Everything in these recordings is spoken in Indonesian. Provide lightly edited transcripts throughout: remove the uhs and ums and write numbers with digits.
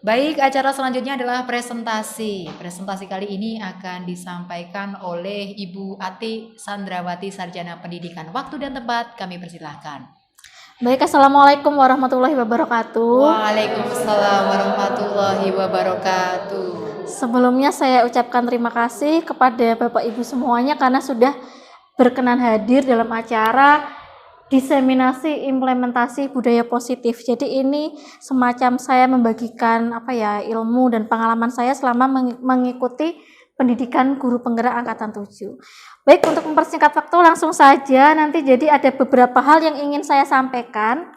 Baik, acara selanjutnya adalah presentasi. Presentasi kali ini akan disampaikan oleh Ibu Ati Sandrawati, Sarjana Pendidikan. Waktu dan tempat kami persilahkan. Baik, Assalamualaikum warahmatullahi wabarakatuh. Waalaikumsalam warahmatullahi wabarakatuh. Sebelumnya saya ucapkan terima kasih kepada Bapak Ibu semuanya karena sudah berkenan hadir dalam acara diseminasi implementasi budaya positif. Jadi ini semacam saya membagikan ilmu dan pengalaman saya selama mengikuti pendidikan guru penggerak angkatan 7. Baik, untuk mempersingkat waktu langsung saja nanti jadi ada beberapa hal yang ingin saya sampaikan.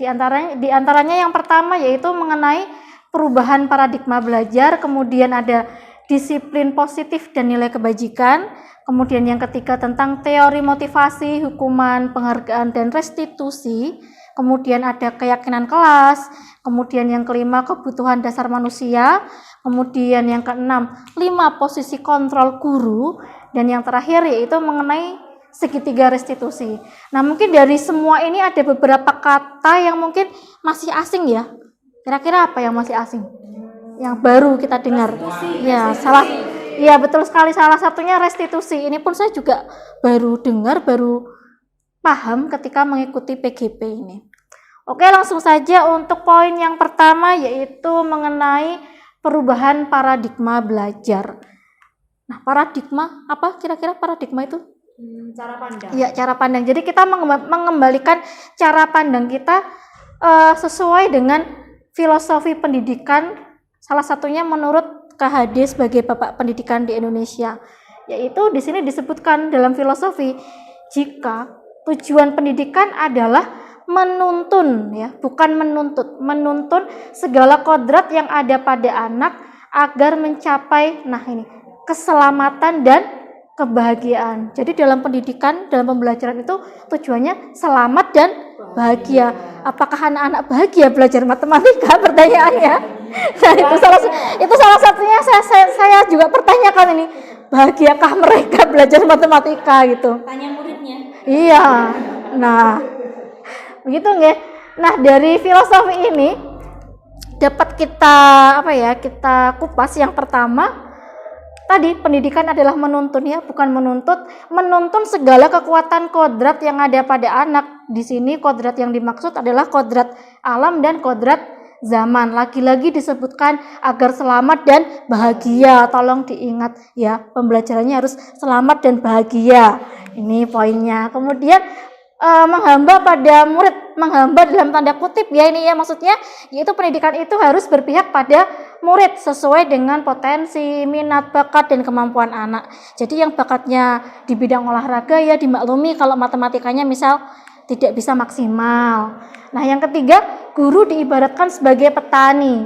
Di antaranya yang pertama yaitu mengenai perubahan paradigma belajar, kemudian ada disiplin positif dan nilai kebajikan, kemudian yang ketiga tentang teori motivasi, hukuman, penghargaan, dan restitusi, kemudian ada keyakinan kelas, kemudian yang kelima kebutuhan dasar manusia, kemudian yang keenam 5 posisi kontrol guru, dan yang terakhir yaitu mengenai segitiga restitusi. Nah, mungkin dari semua ini ada beberapa kata yang mungkin masih asing ya. Kira-kira apa yang masih asing? Yang baru kita dengar. Ya, betul sekali, salah satunya restitusi. Ini pun saya juga baru dengar, baru paham ketika mengikuti PGP ini. Oke, langsung saja untuk poin yang pertama yaitu mengenai perubahan paradigma belajar. Nah, paradigma apa kira-kira paradigma itu? Cara pandang. Ya, cara pandang. Jadi kita mengembalikan cara pandang kita sesuai dengan filosofi pendidikan, salah satunya menurut KHD sebagai Bapak Pendidikan di Indonesia. Yaitu di sini disebutkan dalam filosofi jika tujuan pendidikan adalah menuntun ya, bukan menuntut, menuntun segala kodrat yang ada pada anak agar mencapai keselamatan dan kebahagiaan. Jadi dalam pendidikan, dalam pembelajaran itu tujuannya selamat dan bahagia. Apakah anak-anak bahagia belajar matematika? Pertanyaannya. Nah, itu salah satunya saya juga pertanyakan ini. Bahagiakah mereka belajar matematika gitu? Tanya muridnya. Iya. Nah, begitu nggih. Nah, dari filosofi ini dapat kita kupas. Yang pertama tadi pendidikan adalah menuntun ya, bukan menuntun segala kekuatan kodrat yang ada pada anak. Di sini kodrat yang dimaksud adalah kodrat alam dan kodrat zaman. Lagi-lagi disebutkan agar selamat dan bahagia. Tolong diingat ya, pembelajarannya harus selamat dan bahagia. Ini poinnya. Kemudian menghamba pada murid, menghamba dalam tanda kutip ya ini ya maksudnya, yaitu pendidikan itu harus berpihak pada murid sesuai dengan potensi, minat, bakat, dan kemampuan anak. Jadi yang bakatnya di bidang olahraga ya dimaklumi kalau matematikanya misal tidak bisa maksimal. Nah, yang ketiga, guru diibaratkan sebagai petani.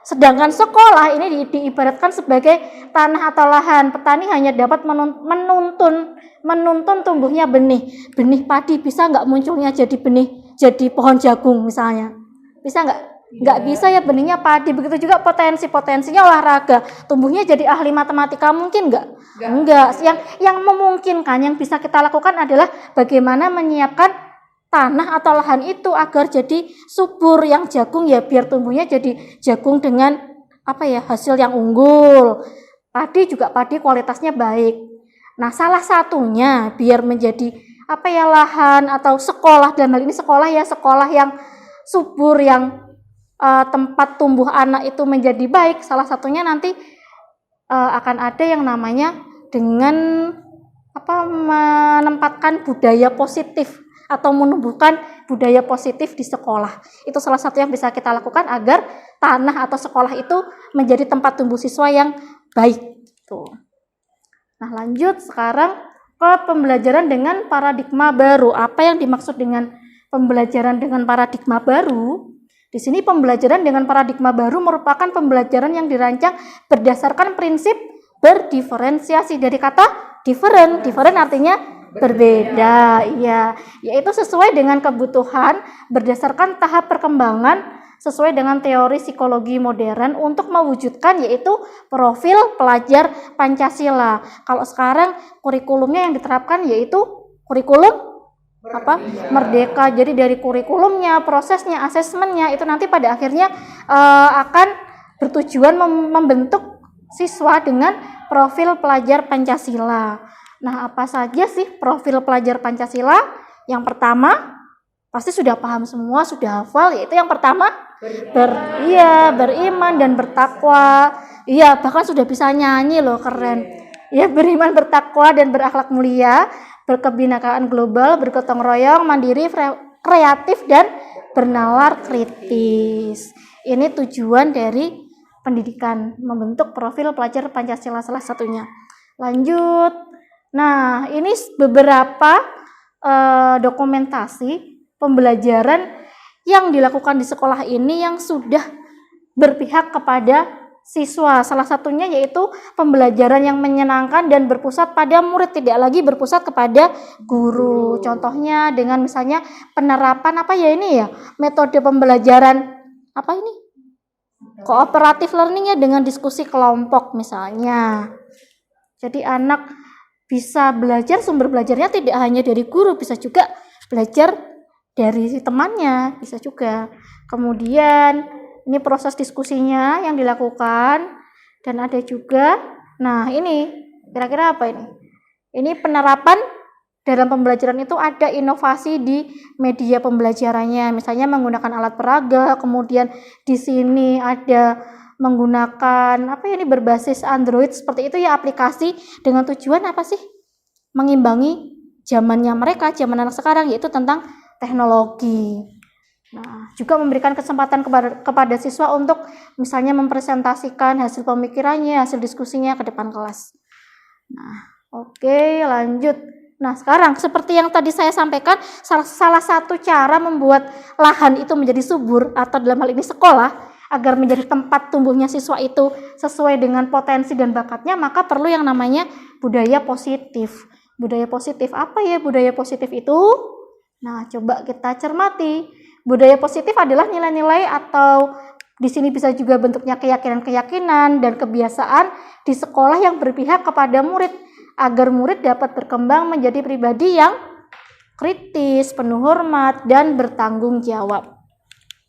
Sedangkan sekolah ini diibaratkan sebagai tanah atau lahan. Petani hanya dapat menuntun tumbuhnya benih. Benih padi bisa nggak munculnya jadi pohon jagung misalnya? Bisa nggak? Nggak bisa ya, benihnya padi. Begitu juga potensinya olahraga. Tumbuhnya jadi ahli matematika mungkin nggak? Enggak. Yang memungkinkan, yang bisa kita lakukan adalah bagaimana menyiapkan tanah atau lahan itu agar jadi subur. Yang jagung ya biar tumbuhnya jadi jagung dengan hasil yang unggul. Padi juga padi kualitasnya baik. Nah, salah satunya biar menjadi lahan atau sekolah, dalam hal ini sekolah yang subur, yang tempat tumbuh anak itu menjadi baik. Salah satunya nanti akan ada yang namanya dengan menempatkan budaya positif atau menumbuhkan budaya positif di sekolah. Itu salah satu yang bisa kita lakukan agar tanah atau sekolah itu menjadi tempat tumbuh siswa yang baik. Tuh. Nah, lanjut sekarang ke pembelajaran dengan paradigma baru. Apa yang dimaksud dengan pembelajaran dengan paradigma baru? Di sini pembelajaran dengan paradigma baru merupakan pembelajaran yang dirancang berdasarkan prinsip berdiferensiasi. Dari kata different artinya berbeda, ya, yaitu sesuai dengan kebutuhan berdasarkan tahap perkembangan sesuai dengan teori psikologi modern untuk mewujudkan yaitu profil pelajar Pancasila. Kalau sekarang kurikulumnya yang diterapkan yaitu kurikulum merdeka. Jadi dari kurikulumnya, prosesnya, asesmennya itu nanti pada akhirnya akan bertujuan membentuk siswa dengan profil pelajar Pancasila. Nah, apa saja sih profil pelajar Pancasila? Yang pertama pasti sudah paham semua, sudah hafal, yaitu yang pertama beriman dan bertakwa. Iya, bahkan sudah bisa nyanyi loh, keren. Ya, beriman, bertakwa dan berakhlak mulia, berkebinekaan global, bergotong royong, mandiri, kreatif dan bernalar kritis. Ini tujuan dari pendidikan, membentuk profil pelajar Pancasila salah satunya. Lanjut. Nah, ini beberapa dokumentasi pembelajaran yang dilakukan di sekolah ini yang sudah berpihak kepada siswa. Salah satunya yaitu pembelajaran yang menyenangkan dan berpusat pada murid, tidak lagi berpusat kepada guru. Contohnya dengan misalnya penerapan metode pembelajaran kooperatif learning dengan diskusi kelompok misalnya. Jadi anak bisa belajar, sumber belajarnya tidak hanya dari guru, bisa juga belajar dari temannya, bisa juga. Kemudian ini proses diskusinya yang dilakukan, dan ada juga, nah ini kira-kira apa ini? Ini penerapan dalam pembelajaran itu ada inovasi di media pembelajarannya, misalnya menggunakan alat peraga, kemudian di sini ada menggunakan berbasis Android seperti itu ya, aplikasi dengan tujuan apa sih? Mengimbangi zamannya mereka, zaman anak sekarang, yaitu tentang teknologi. Nah, juga memberikan kesempatan kepada siswa untuk misalnya mempresentasikan hasil pemikirannya, hasil diskusinya ke depan kelas. Nah, oke, lanjut. Nah, sekarang seperti yang tadi saya sampaikan, salah satu cara membuat lahan itu menjadi subur, atau dalam hal ini sekolah, agar menjadi tempat tumbuhnya siswa itu sesuai dengan potensi dan bakatnya, maka perlu yang namanya budaya positif. Budaya positif, apa ya budaya positif itu? Nah, coba kita cermati. Budaya positif adalah nilai-nilai atau di sini bisa juga bentuknya keyakinan-keyakinan dan kebiasaan di sekolah yang berpihak kepada murid, agar murid dapat berkembang menjadi pribadi yang kritis, penuh hormat, dan bertanggung jawab.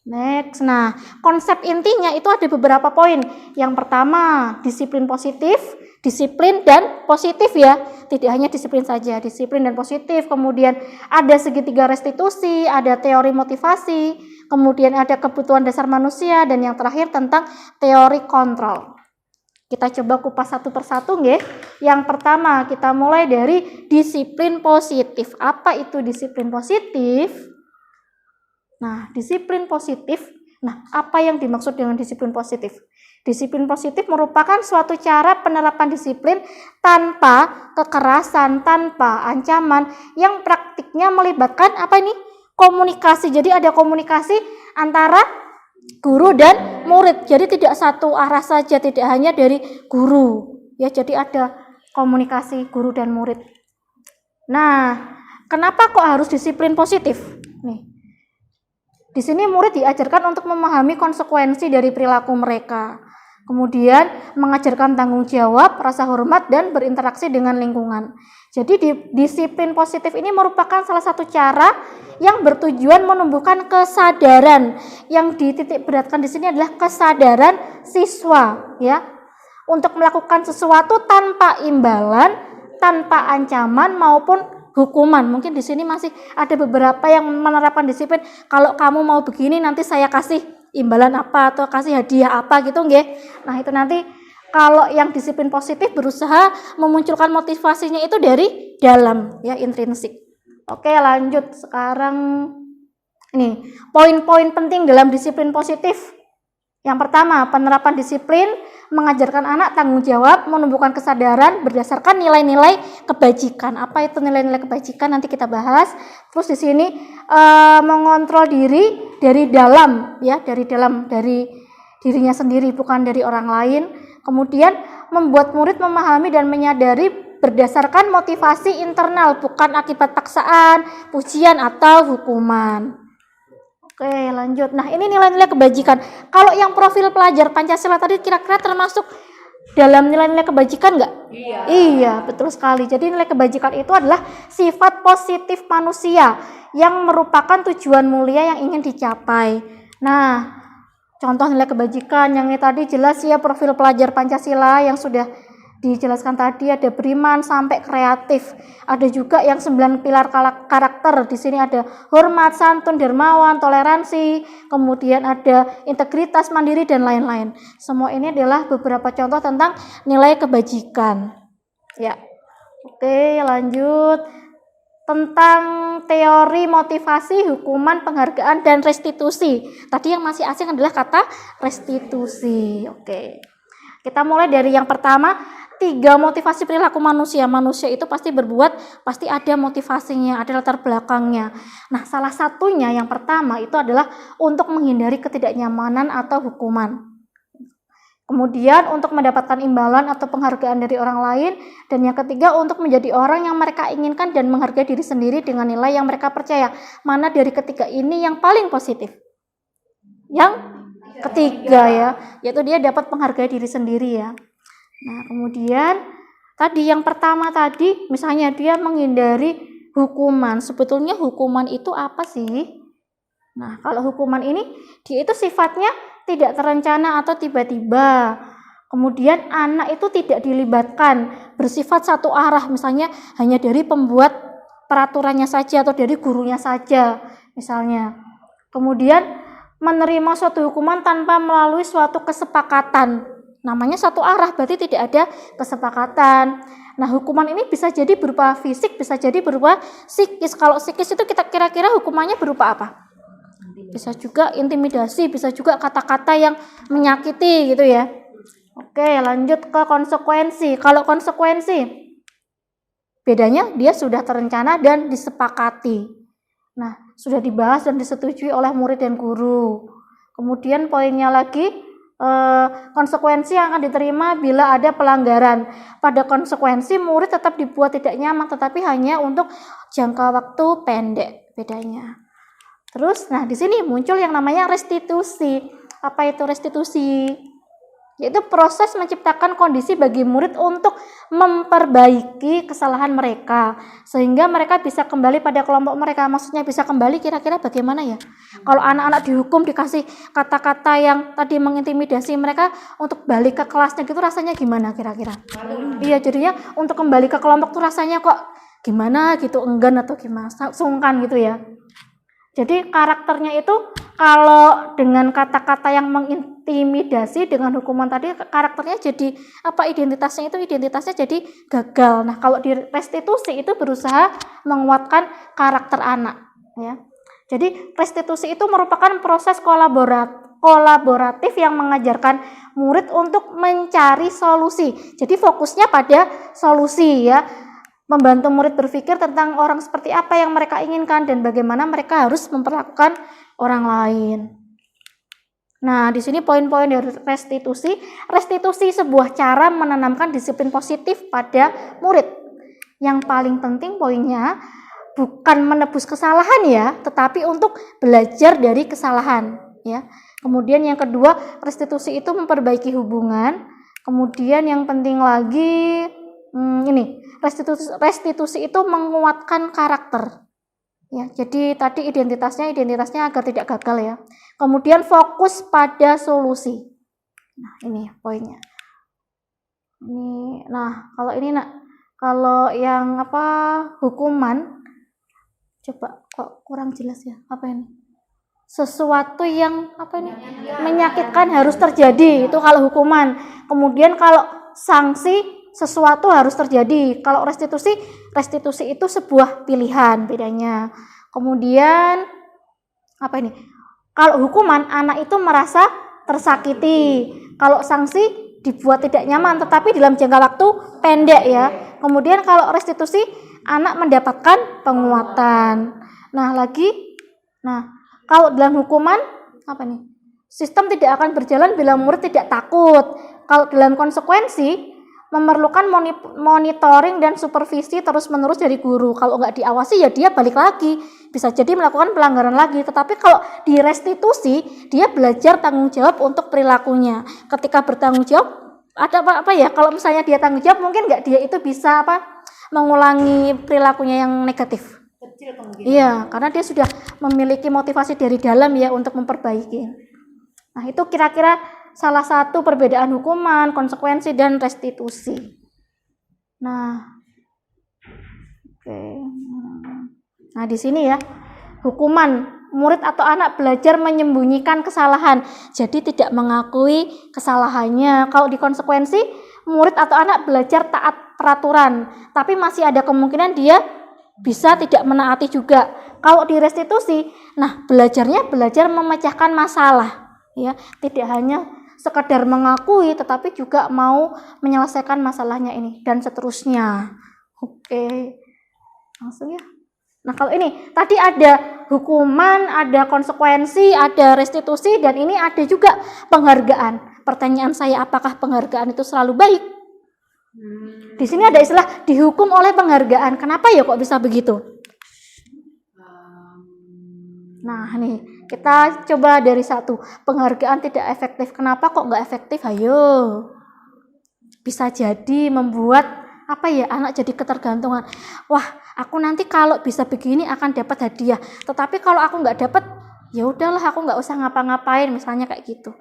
Next, nah konsep intinya itu ada beberapa poin. Yang pertama, disiplin positif, disiplin dan positif ya. Tidak hanya disiplin saja, disiplin dan positif. Kemudian ada segitiga restitusi, ada teori motivasi, kemudian ada kebutuhan dasar manusia, dan yang terakhir tentang teori kontrol. Kita coba kupas satu persatu nggih. Yang pertama, kita mulai dari disiplin positif. Apa itu disiplin positif? Nah, disiplin positif. Nah, apa yang dimaksud dengan disiplin positif? Disiplin positif merupakan suatu cara penerapan disiplin tanpa kekerasan, tanpa ancaman, yang praktiknya melibatkan komunikasi. Jadi ada komunikasi antara guru dan murid. Jadi tidak satu arah saja, tidak hanya dari guru. Ya, jadi ada komunikasi guru dan murid. Nah, kenapa kok harus disiplin positif? Nih. Di sini murid diajarkan untuk memahami konsekuensi dari perilaku mereka. Kemudian mengajarkan tanggung jawab, rasa hormat, dan berinteraksi dengan lingkungan. Jadi disiplin positif ini merupakan salah satu cara yang bertujuan menumbuhkan kesadaran. Yang dititik beratkan di sini adalah kesadaran siswa, ya, untuk melakukan sesuatu tanpa imbalan, tanpa ancaman maupun hukuman. Mungkin di sini masih ada beberapa yang menerapkan disiplin. Kalau kamu mau begini, nanti saya kasih imbalan apa atau kasih hadiah apa gitu, nggih. Nah, itu nanti kalau yang disiplin positif berusaha memunculkan motivasinya itu dari dalam, ya, intrinsik. Oke, lanjut. Sekarang ini poin-poin penting dalam disiplin positif. Yang pertama, penerapan disiplin mengajarkan anak tanggung jawab, menumbuhkan kesadaran berdasarkan nilai-nilai kebajikan. Apa itu nilai-nilai kebajikan? Nanti kita bahas. Terus di sini mengontrol diri dari dalam, ya, dari dirinya sendiri, bukan dari orang lain. Kemudian membuat murid memahami dan menyadari berdasarkan motivasi internal, bukan akibat paksaan, pujian atau hukuman. Oke, lanjut. Nah, ini nilai-nilai kebajikan. Kalau yang profil pelajar Pancasila tadi kira-kira termasuk dalam nilai-nilai kebajikan nggak? Iya, betul sekali. Jadi nilai kebajikan itu adalah sifat positif manusia yang merupakan tujuan mulia yang ingin dicapai. Nah, contoh nilai kebajikan yang ini tadi jelas ya, profil pelajar Pancasila yang sudah dijelaskan tadi, ada beriman sampai kreatif. Ada juga yang 9 pilar karakter. Di sini ada hormat, santun, dermawan, toleransi, kemudian ada integritas, mandiri, dan lain-lain. Semua ini adalah beberapa contoh tentang nilai kebajikan. Ya. Oke, lanjut. Tentang teori motivasi, hukuman, penghargaan, dan restitusi. Tadi yang masih asing adalah kata restitusi. Oke. Kita mulai dari yang pertama. 3 motivasi perilaku manusia. Manusia itu pasti berbuat, pasti ada motivasinya, ada latar belakangnya. Nah, salah satunya yang pertama itu adalah untuk menghindari ketidaknyamanan atau hukuman. Kemudian untuk mendapatkan imbalan atau penghargaan dari orang lain. Dan yang ketiga untuk menjadi orang yang mereka inginkan dan menghargai diri sendiri dengan nilai yang mereka percaya. Mana dari ketiga ini yang paling positif? Yang ketiga ya, yaitu dia dapat menghargai diri sendiri ya. Nah, kemudian tadi yang pertama tadi misalnya dia menghindari hukuman. Sebetulnya hukuman itu apa sih? Nah, kalau hukuman ini dia itu sifatnya tidak terencana atau tiba-tiba. Kemudian anak itu tidak dilibatkan, bersifat satu arah, misalnya hanya dari pembuat peraturannya saja atau dari gurunya saja misalnya. Kemudian menerima suatu hukuman tanpa melalui suatu kesepakatan. Namanya satu arah, berarti tidak ada kesepakatan. Nah, hukuman ini bisa jadi berupa fisik, bisa jadi berupa psikis. Kalau psikis itu kita kira-kira hukumannya berupa apa? Bisa juga intimidasi, bisa juga kata-kata yang menyakiti gitu ya. Oke, lanjut ke konsekuensi. Kalau konsekuensi, bedanya dia sudah terencana dan disepakati. Nah, sudah dibahas dan disetujui oleh murid dan guru. Kemudian poinnya lagi, konsekuensi yang akan diterima bila ada pelanggaran. Pada konsekuensi murid tetap dibuat tidak nyaman, tetapi hanya untuk jangka waktu pendek bedanya. Terus, nah di sini muncul yang namanya restitusi. Apa itu restitusi? Yaitu proses menciptakan kondisi bagi murid untuk memperbaiki kesalahan mereka sehingga mereka bisa kembali pada kelompok mereka. Maksudnya bisa kembali kira-kira bagaimana ya? Kalau anak-anak dihukum dikasih kata-kata yang tadi mengintimidasi mereka untuk balik ke kelasnya gitu, rasanya gimana kira-kira? Iya, jadinya untuk kembali ke kelompok tuh rasanya kok gimana gitu, enggan atau gimana, sungkan gitu ya. Jadi karakternya itu kalau dengan kata-kata yang mengintimidasi, dengan hukuman tadi karakternya jadi apa, identitasnya jadi gagal. Nah, kalau di restitusi itu berusaha menguatkan karakter anak ya. Jadi restitusi itu merupakan proses kolaboratif yang mengajarkan murid untuk mencari solusi. Jadi fokusnya pada solusi ya. Membantu murid berpikir tentang orang seperti apa yang mereka inginkan dan bagaimana mereka harus memperlakukan orang lain. Nah, di sini poin-poin dari restitusi. Restitusi sebuah cara menanamkan disiplin positif pada murid. Yang paling penting poinnya bukan menebus kesalahan ya, tetapi untuk belajar dari kesalahan ya. Kemudian yang kedua, restitusi itu memperbaiki hubungan. Kemudian yang penting lagi ini, restitusi itu menguatkan karakter ya. Jadi tadi identitasnya agar tidak gagal ya. Kemudian fokus pada solusi. Nah, ini poinnya. Ini, nah kalau ini kalau yang apa, hukuman, coba kok kurang jelas ya, apa ini? Sesuatu yang apa ini? Menyakitkan harus terjadi, itu kalau hukuman. Kemudian kalau sanksi, sesuatu harus terjadi. Kalau restitusi itu sebuah pilihan bedanya. Kemudian apa ini? Kalau hukuman, anak itu merasa tersakiti. Kalau sanksi dibuat tidak nyaman tetapi dalam jangka waktu pendek ya. Kemudian kalau restitusi, anak mendapatkan penguatan. Nah, kalau dalam hukuman apa nih? Sistem tidak akan berjalan bila murid tidak takut. Kalau dalam konsekuensi memerlukan monitoring dan supervisi terus-menerus dari guru. Kalau nggak diawasi ya dia balik lagi, bisa jadi melakukan pelanggaran lagi. Tetapi kalau di restitusi, dia belajar tanggung jawab untuk perilakunya. Ketika bertanggung jawab, ada apa ya, kalau misalnya dia tanggung jawab, mungkin nggak dia itu bisa mengulangi perilakunya yang negatif. Kecil kemungkinan. Iya, karena dia sudah memiliki motivasi dari dalam ya untuk memperbaiki. Nah, itu kira-kira salah satu perbedaan hukuman, konsekuensi, dan restitusi. Nah, oke. Nah, di sini ya, hukuman, murid atau anak belajar menyembunyikan kesalahan, jadi tidak mengakui kesalahannya. Kalau di konsekuensi, murid atau anak belajar taat peraturan, tapi masih ada kemungkinan dia bisa tidak menaati juga. Kalau di restitusi, nah belajar memecahkan masalah, ya, tidak hanya sekedar mengakui, tetapi juga mau menyelesaikan masalahnya ini dan seterusnya. Oke, langsung ya. Nah, kalau ini tadi ada hukuman, ada konsekuensi, ada restitusi, dan ini ada juga penghargaan. Pertanyaan saya, apakah penghargaan itu selalu baik? Di sini ada istilah dihukum oleh penghargaan. Kenapa ya kok bisa begitu? Nah, nih kita coba dari satu. Penghargaan tidak efektif. Kenapa kok nggak efektif? Ayo. Bisa jadi membuat anak jadi ketergantungan. Wah, aku nanti kalau bisa begini akan dapat hadiah. Tetapi kalau aku nggak dapat, ya udahlah, aku nggak usah ngapa-ngapain, misalnya kayak gitu.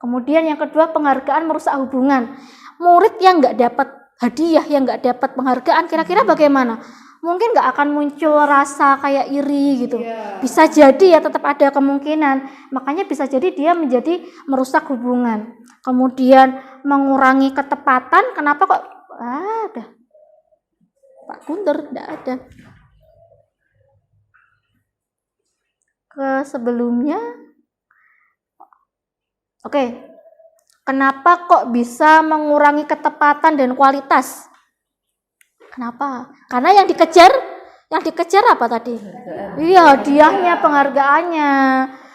Kemudian yang kedua, penghargaan merusak hubungan. Murid yang nggak dapat hadiah, yang nggak dapat penghargaan, kira-kira bagaimana? Mungkin nggak akan muncul rasa kayak iri gitu. Bisa jadi ya, tetap ada kemungkinan. Makanya bisa jadi dia menjadi merusak hubungan. Kemudian mengurangi ketepatan. Kenapa kok ada Pak Guntur? Tidak ada. Ke sebelumnya. Oke. Kenapa kok bisa mengurangi ketepatan dan kualitas? Kenapa? Karena yang dikejar apa tadi? Iya, hadiahnya, penghargaannya.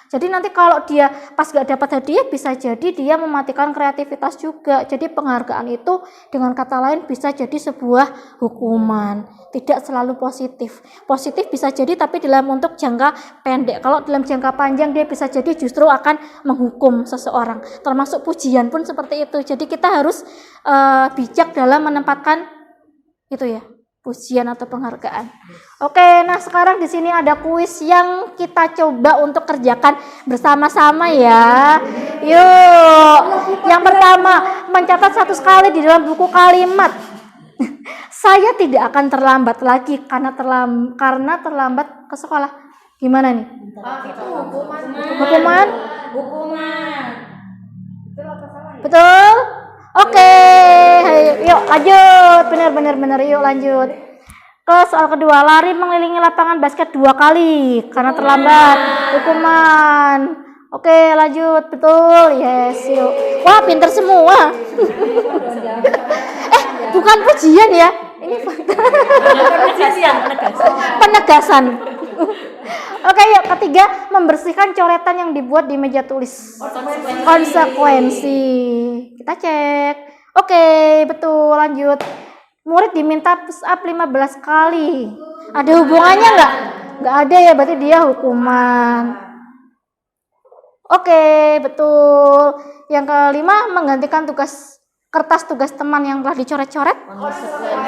Jadi nanti kalau dia pas gak dapat hadiah, bisa jadi dia mematikan kreativitas juga. Jadi penghargaan itu dengan kata lain bisa jadi sebuah hukuman. Tidak selalu positif. Positif bisa jadi tapi dalam untuk jangka pendek. Kalau dalam jangka panjang dia bisa jadi justru akan menghukum seseorang. Termasuk pujian pun seperti itu. Jadi kita harus bijak dalam menempatkan itu ya, pujian atau penghargaan. Oke, nah sekarang di sini ada kuis yang kita coba untuk kerjakan bersama-sama ya. Yuk, yang pertama, mencatat 100 kali di dalam buku kalimat. Saya tidak akan terlambat lagi karena terlambat ke sekolah. Gimana nih? Itu hukuman. Hukuman? Betul? Oke, yuk lanjut. Benar, yuk lanjut. Ke soal kedua, lari mengelilingi lapangan basket 2 kali karena terlambat. Hukuman. Oke, lanjut. Betul. Yes, yuk. Wah, pinter semua. Bukan pujian ya. Ini penegasan. Oke, yuk ketiga, membersihkan coretan yang dibuat di meja tulis. Konsekuensi. Kita cek. Oke, betul. Lanjut. Murid diminta push up 15 kali. Ada hubungannya nggak? Nggak ada ya, berarti dia hukuman. Oke, betul. Yang kelima, menggantikan kertas tugas teman yang telah dicoret-coret.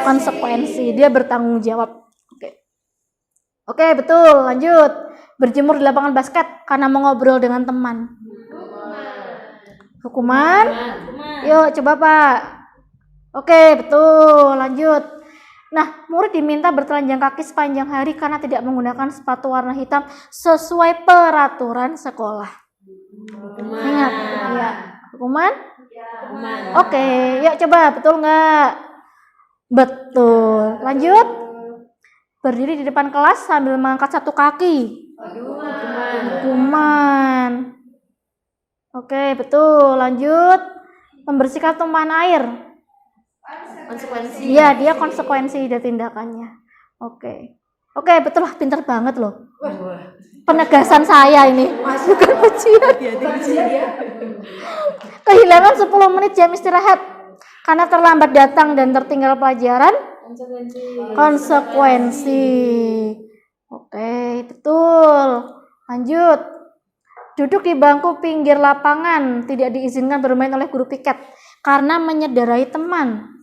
Konsekuensi. Dia bertanggung jawab. Oke, betul. Lanjut. Berjemur di lapangan basket karena mau ngobrol dengan teman. Hukuman? Yuk, coba Pak. Oke, betul. Lanjut. Nah, murid diminta bertelanjang kaki sepanjang hari karena tidak menggunakan sepatu warna hitam sesuai peraturan sekolah. Ingat, ya. Hukuman? Oke, yuk coba. Betul nggak? Betul. Lanjut. Berdiri di depan kelas sambil mengangkat 1 kaki. Hukuman. Oke, betul. Lanjut. Membersihkan tumpahan air. Konsekuensi. Iya, dia konsekuensi dari tindakannya. Oke, betul lah, pinter banget loh. Penegasan saya ini. Bukan pujian. Kehilangan 10 menit jam istirahat karena terlambat datang dan tertinggal pelajaran. Konsekuensi. Oke, betul. Lanjut. Duduk di bangku pinggir lapangan, tidak diizinkan bermain oleh guru piket karena menyederai teman.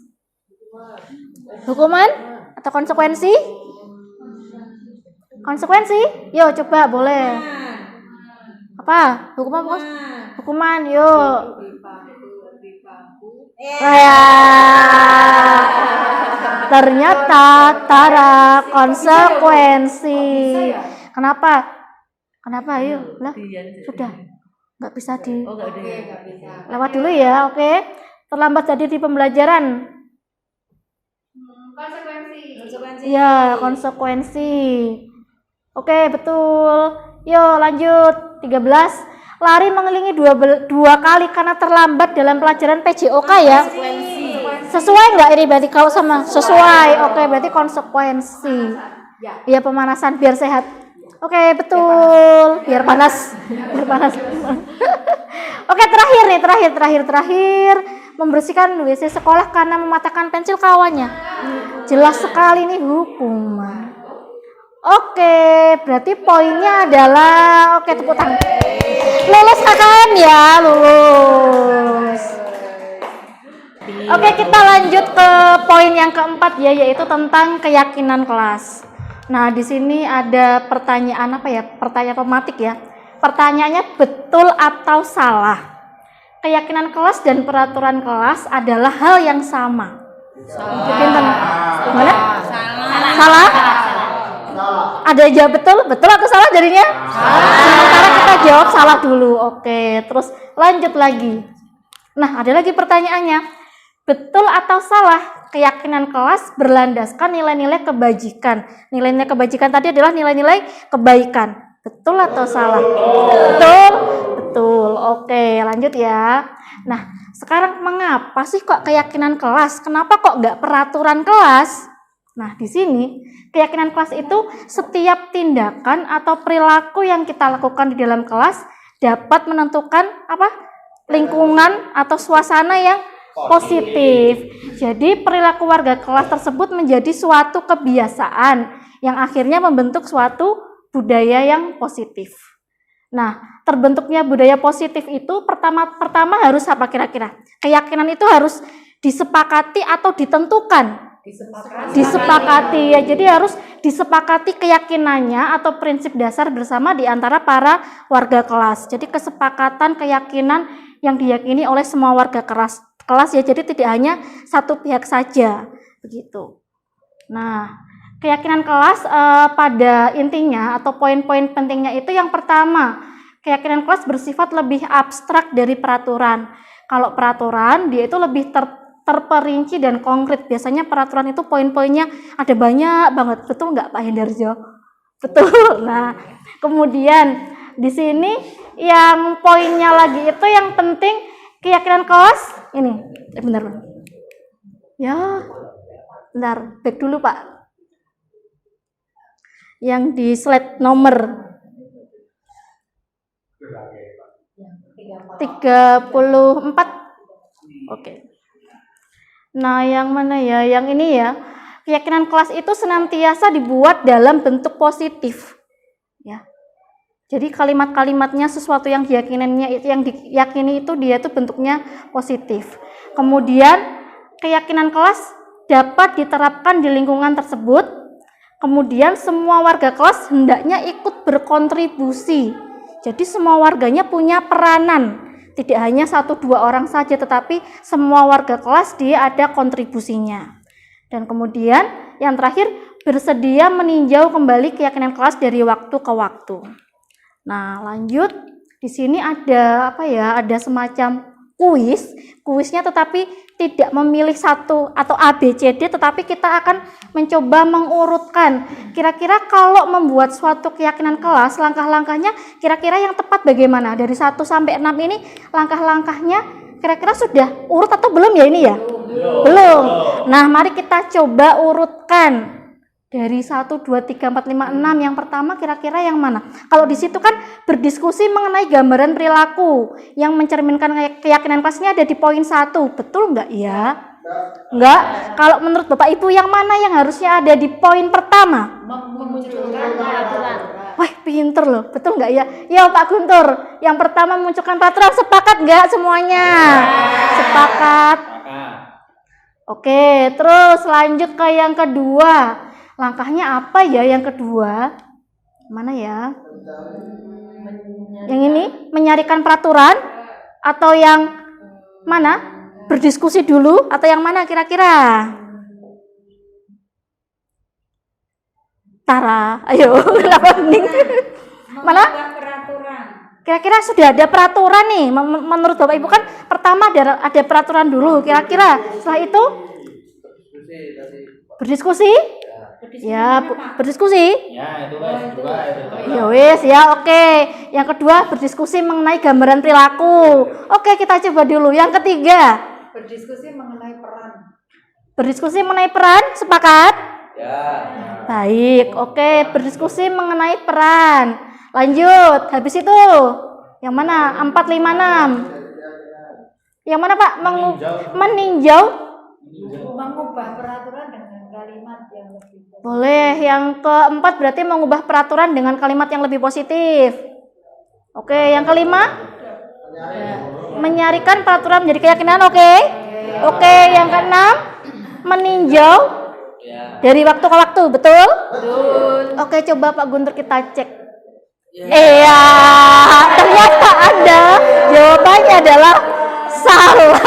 Hukuman atau konsekuensi? Konsekuensi? Yo coba boleh. Apa? Hukuman bos? Hukuman, yuk. Ya. Ternyata Tara konsekuensi. Kenapa? Kenapa? Ayo, lah. Sudah. Nggak bisa lewat dulu ya, oke. Terlambat jadi di pembelajaran. Konsekuensi. Ya, konsekuensi. Oke, betul. Yuk lanjut. 13. Lari mengelilingi dua kali karena terlambat dalam pelajaran PJOK ya. Sesuai nggak ini berarti kalau sama? Sesuai. Oke, berarti konsekuensi. Ya, pemanasan biar sehat. Oke, betul. Biar panas. Oke, terakhir. Membersihkan WC sekolah karena mematahkan pensil kawannya. Jelas sekali nih hukuman. Oke, berarti poinnya adalah tepuk tangan. Lulus KKN ya, lulus. Oke, kita lanjut ke poin yang keempat ya, yaitu tentang keyakinan kelas. Nah, di sini ada pertanyaan Pertanyaan pematik ya. Pertanyaannya betul atau salah? Keyakinan kelas dan peraturan kelas adalah hal yang sama. Mana? Salah? Ada jawab betul atau salah jadinya? Sementara kita jawab salah dulu. Oke, terus lanjut lagi. Nah, ada lagi pertanyaannya. Betul atau salah? Keyakinan kelas berlandaskan nilai-nilai kebajikan. Nilai-nilai kebajikan tadi adalah nilai-nilai kebaikan. Betul atau salah? Betul. Oke, lanjut ya. Nah, sekarang mengapa sih kok keyakinan kelas? Kenapa kok nggak peraturan kelas? Nah, di sini keyakinan kelas itu setiap tindakan atau perilaku yang kita lakukan di dalam kelas dapat menentukan lingkungan atau suasana yang positif. Jadi perilaku warga kelas tersebut menjadi suatu kebiasaan yang akhirnya membentuk suatu budaya yang positif. Nah, terbentuknya budaya positif itu pertama harus apa kira-kira? Keyakinan itu harus disepakati atau ditentukan. Disepakati ya, jadi harus disepakati keyakinannya atau prinsip dasar bersama di antara para warga kelas. Jadi kesepakatan keyakinan yang diyakini oleh semua warga kelas ya, jadi tidak hanya satu pihak saja begitu. Nah, keyakinan kelas pada intinya atau poin-poin pentingnya itu yang pertama, keyakinan kelas bersifat lebih abstrak dari peraturan. Kalau peraturan dia itu lebih terperinci dan konkret. Biasanya peraturan itu poin-poinnya ada banyak banget. Betul nggak Pak Hendarjo? Betul. Nah, kemudian di sini yang poinnya lagi itu yang penting keyakinan kelas ini. Bentar. Ya. Bentar, back dulu Pak. Yang di slide nomor 34. Oke. Nah, yang mana ya? Yang ini ya. Keyakinan kelas itu senantiasa dibuat dalam bentuk positif. Ya. Jadi kalimat-kalimatnya sesuatu yang diyakini itu dia itu bentuknya positif. Kemudian keyakinan kelas dapat diterapkan di lingkungan tersebut. Kemudian semua warga kelas hendaknya ikut berkontribusi. Jadi semua warganya punya peranan. Tidak hanya 1-2 orang saja, tetapi semua warga kelas dia ada kontribusinya. Dan kemudian yang terakhir, bersedia meninjau kembali keyakinan kelas dari waktu ke waktu. Nah, lanjut. Di sini ada ada semacam kuisnya, tetapi tidak memilih satu atau A, B, C, D, tetapi kita akan mencoba mengurutkan. Kira-kira kalau membuat suatu keyakinan kelas, langkah-langkahnya kira-kira yang tepat bagaimana? Dari 1 sampai 6 ini langkah-langkahnya kira-kira sudah urut atau belum ya ini ya? Belum. Nah, mari kita coba urutkan. Dari 1, 2, 3, 4, 5, 6. Yang pertama kira-kira yang mana? Kalau di situ kan berdiskusi mengenai gambaran perilaku yang mencerminkan keyakinan kelasnya ada di poin 1. Betul enggak ya? Enggak. Kalau menurut Bapak Ibu yang mana yang harusnya ada di poin pertama? Memunculkan peraturan. Wah, pinter loh, betul nggak ya? Ya Pak Guntur, yang pertama memunculkan peraturan, sepakat nggak semuanya? Sepakat. Oke, terus lanjut ke yang kedua. Langkahnya apa ya yang kedua? Mana ya? Yang ini, menyarikan peraturan? Atau yang mana? Berdiskusi dulu? Atau yang mana kira-kira? Tara, ayo, kenapa hening? Mana? Kira-kira sudah ada peraturan nih, menurut Bapak Ibu kan pertama ada peraturan dulu, kira-kira setelah itu berdiskusi? Ya, berdiskusi? Ya, itu kedua. Ya wis, ya oke. Yang kedua berdiskusi mengenai gambaran perilaku. Oke, kita coba dulu. Yang ketiga, Berdiskusi mengenai peran. berdiskusi mengenai peran, sepakat? Ya. Baik, oke, berdiskusi mengenai peran. Lanjut, habis itu yang mana? 456. Yang mana Pak? Meninjau. Mengubah peraturan dengan kalimat yang lebih positif. Boleh, yang keempat berarti mengubah peraturan dengan kalimat yang lebih positif. Oke, yang kelima? Menyarikan peraturan menjadi keyakinan, oke? Oke, yang keenam? Meninjau dari waktu ke waktu, betul? Betul. Oke, coba Pak Guntur kita cek. Iya, ternyata Anda jawabannya adalah salah.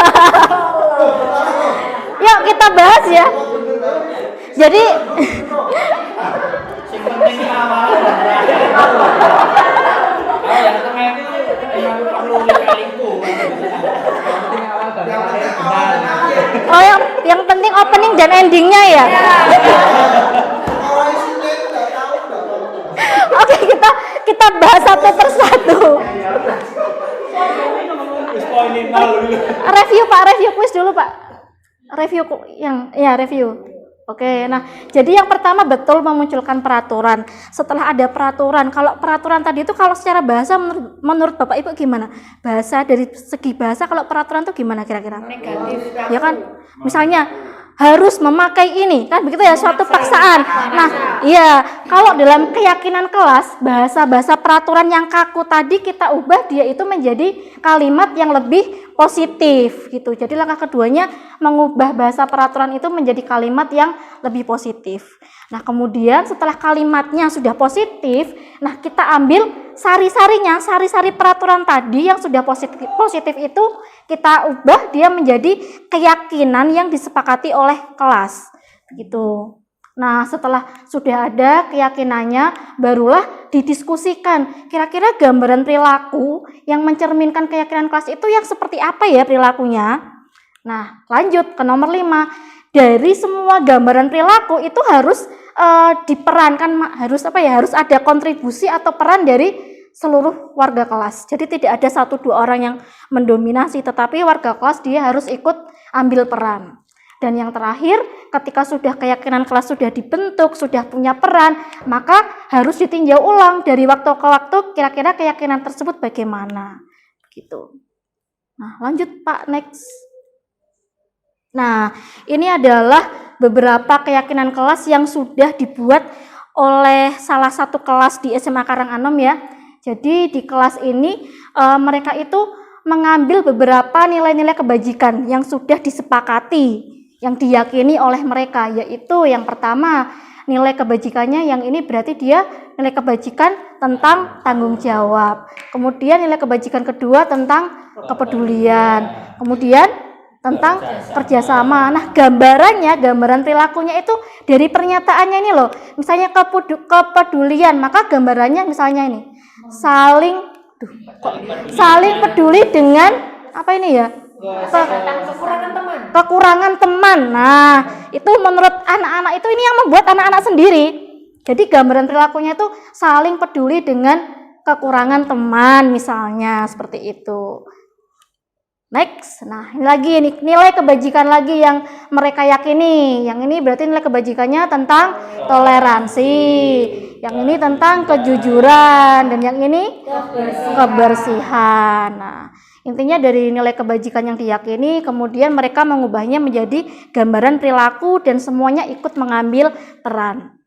Yuk kita bahas ya. Jadi Sing penting awal. Yang tengah itu yang perlu dikaliku. oh yang penting opening dan endingnya ya. Oke, kita bahas satu persatu. Review Pak, review quiz dulu Pak. Review. Oke, nah jadi yang pertama betul memunculkan peraturan. Setelah ada peraturan, kalau peraturan tadi itu kalau secara bahasa menurut Bapak Ibu gimana? Bahasa dari segi bahasa kalau peraturan itu gimana kira-kira? Negatif. Ya kan? Misalnya harus memakai ini, kan begitu ya, suatu paksaan. Nah, iya, kalau dalam keyakinan kelas, bahasa-bahasa peraturan yang kaku tadi kita ubah dia itu menjadi kalimat yang lebih positif gitu. Jadi langkah keduanya mengubah bahasa peraturan itu menjadi kalimat yang lebih positif. Nah, kemudian setelah kalimatnya sudah positif, nah kita ambil sari-sarinya, sari-sari peraturan tadi yang sudah positif itu kita ubah dia menjadi keyakinan yang disepakati oleh kelas. Begitu. Nah, setelah sudah ada keyakinannya, barulah didiskusikan. Kira-kira gambaran perilaku yang mencerminkan keyakinan kelas itu yang seperti apa ya perilakunya? Nah, lanjut ke nomor 5. Dari semua gambaran perilaku itu harus diperankan, harus ada kontribusi atau peran dari seluruh warga kelas. Jadi tidak ada 1-2 orang yang mendominasi, tetapi warga kelas dia harus ikut ambil peran. Dan yang terakhir, ketika sudah keyakinan kelas sudah dibentuk, sudah punya peran, maka harus ditinjau ulang dari waktu ke waktu kira-kira keyakinan tersebut bagaimana. Gitu. Nah, lanjut Pak, next. Nah, ini adalah beberapa keyakinan kelas yang sudah dibuat oleh salah satu kelas di SMA Karanganom ya. Jadi di kelas ini mereka itu mengambil beberapa nilai-nilai kebajikan yang sudah disepakati, yang diyakini oleh mereka, yaitu yang pertama nilai kebajikannya yang ini berarti dia nilai kebajikan tentang tanggung jawab. Kemudian nilai kebajikan kedua tentang kepedulian. Kemudian tentang kerjasama. Nah, gambaran perilakunya itu dari pernyataannya ini loh. Misalnya kepedulian, maka gambarannya misalnya ini saling peduli dengan apa ini ya? Kekurangan teman. Nah, itu menurut anak-anak itu ini yang membuat anak-anak sendiri. Jadi gambaran perilakunya itu saling peduli dengan kekurangan teman misalnya seperti itu. Next, nah ini lagi nilai kebajikan lagi yang mereka yakini. Yang ini berarti nilai kebajikannya tentang toleransi, yang ini tentang kejujuran, dan yang ini kebersihan. Nah, intinya dari nilai kebajikan yang diyakini, kemudian mereka mengubahnya menjadi gambaran perilaku dan semuanya ikut mengambil peran.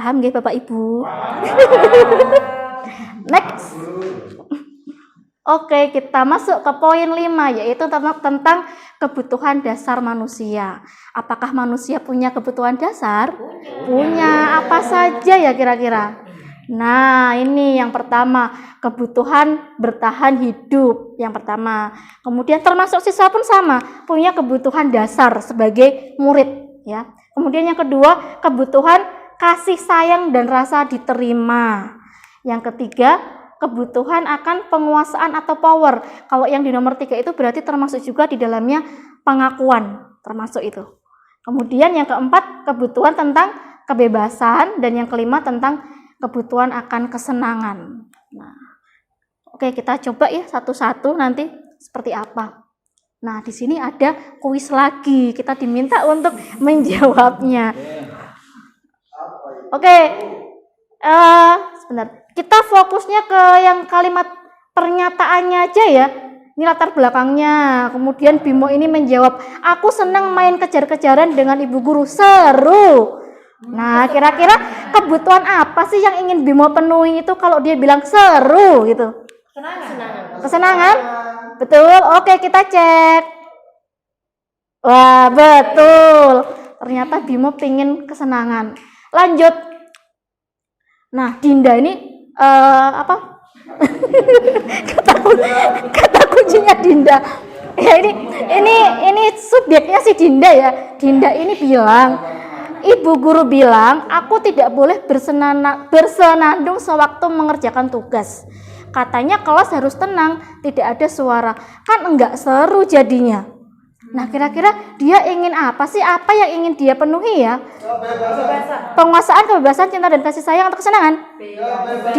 Paham nggih Bapak Ibu? Next. Oke, kita masuk ke poin 5, yaitu tentang kebutuhan dasar manusia. Apakah manusia punya kebutuhan dasar? Punya. Apa saja ya kira-kira? Nah, ini yang pertama, kebutuhan bertahan hidup. Yang pertama. Kemudian termasuk siswa pun sama, punya kebutuhan dasar sebagai murid, ya. Kemudian yang kedua, kebutuhan kasih sayang dan rasa diterima. Yang ketiga, kebutuhan akan penguasaan atau power. Kalau yang di nomor 3 itu berarti termasuk juga di dalamnya pengakuan, termasuk itu. Kemudian yang keempat, kebutuhan tentang kebebasan, dan yang kelima tentang kebutuhan akan kesenangan. Nah, oke, kita coba ya satu-satu nanti seperti apa. Nah, di sini ada kuis lagi. Kita diminta untuk menjawabnya. Oke, sebentar. Kita fokusnya ke yang kalimat pernyataannya aja ya. Ini latar belakangnya. Kemudian Bimo ini menjawab, aku senang main kejar-kejaran dengan ibu guru, seru. Nah, kira-kira kebutuhan apa sih yang ingin Bimo penuhi itu kalau dia bilang seru gitu? Kesenangan? Betul. Oke, kita cek. Wah, betul. Ternyata Bimo pingin kesenangan. Lanjut. Nah, Dinda ini apa? kata kuncinya Dinda. Ya ini subjeknya si Dinda ya. Dinda ini bilang, ibu guru bilang, aku tidak boleh bersenandung sewaktu mengerjakan tugas. Katanya kelas harus tenang, tidak ada suara. Kan enggak seru jadinya. Nah, kira-kira dia ingin apa sih? Apa yang ingin dia penuhi ya? Penguasaan, kebebasan, cinta dan kasih sayang atau kesenangan?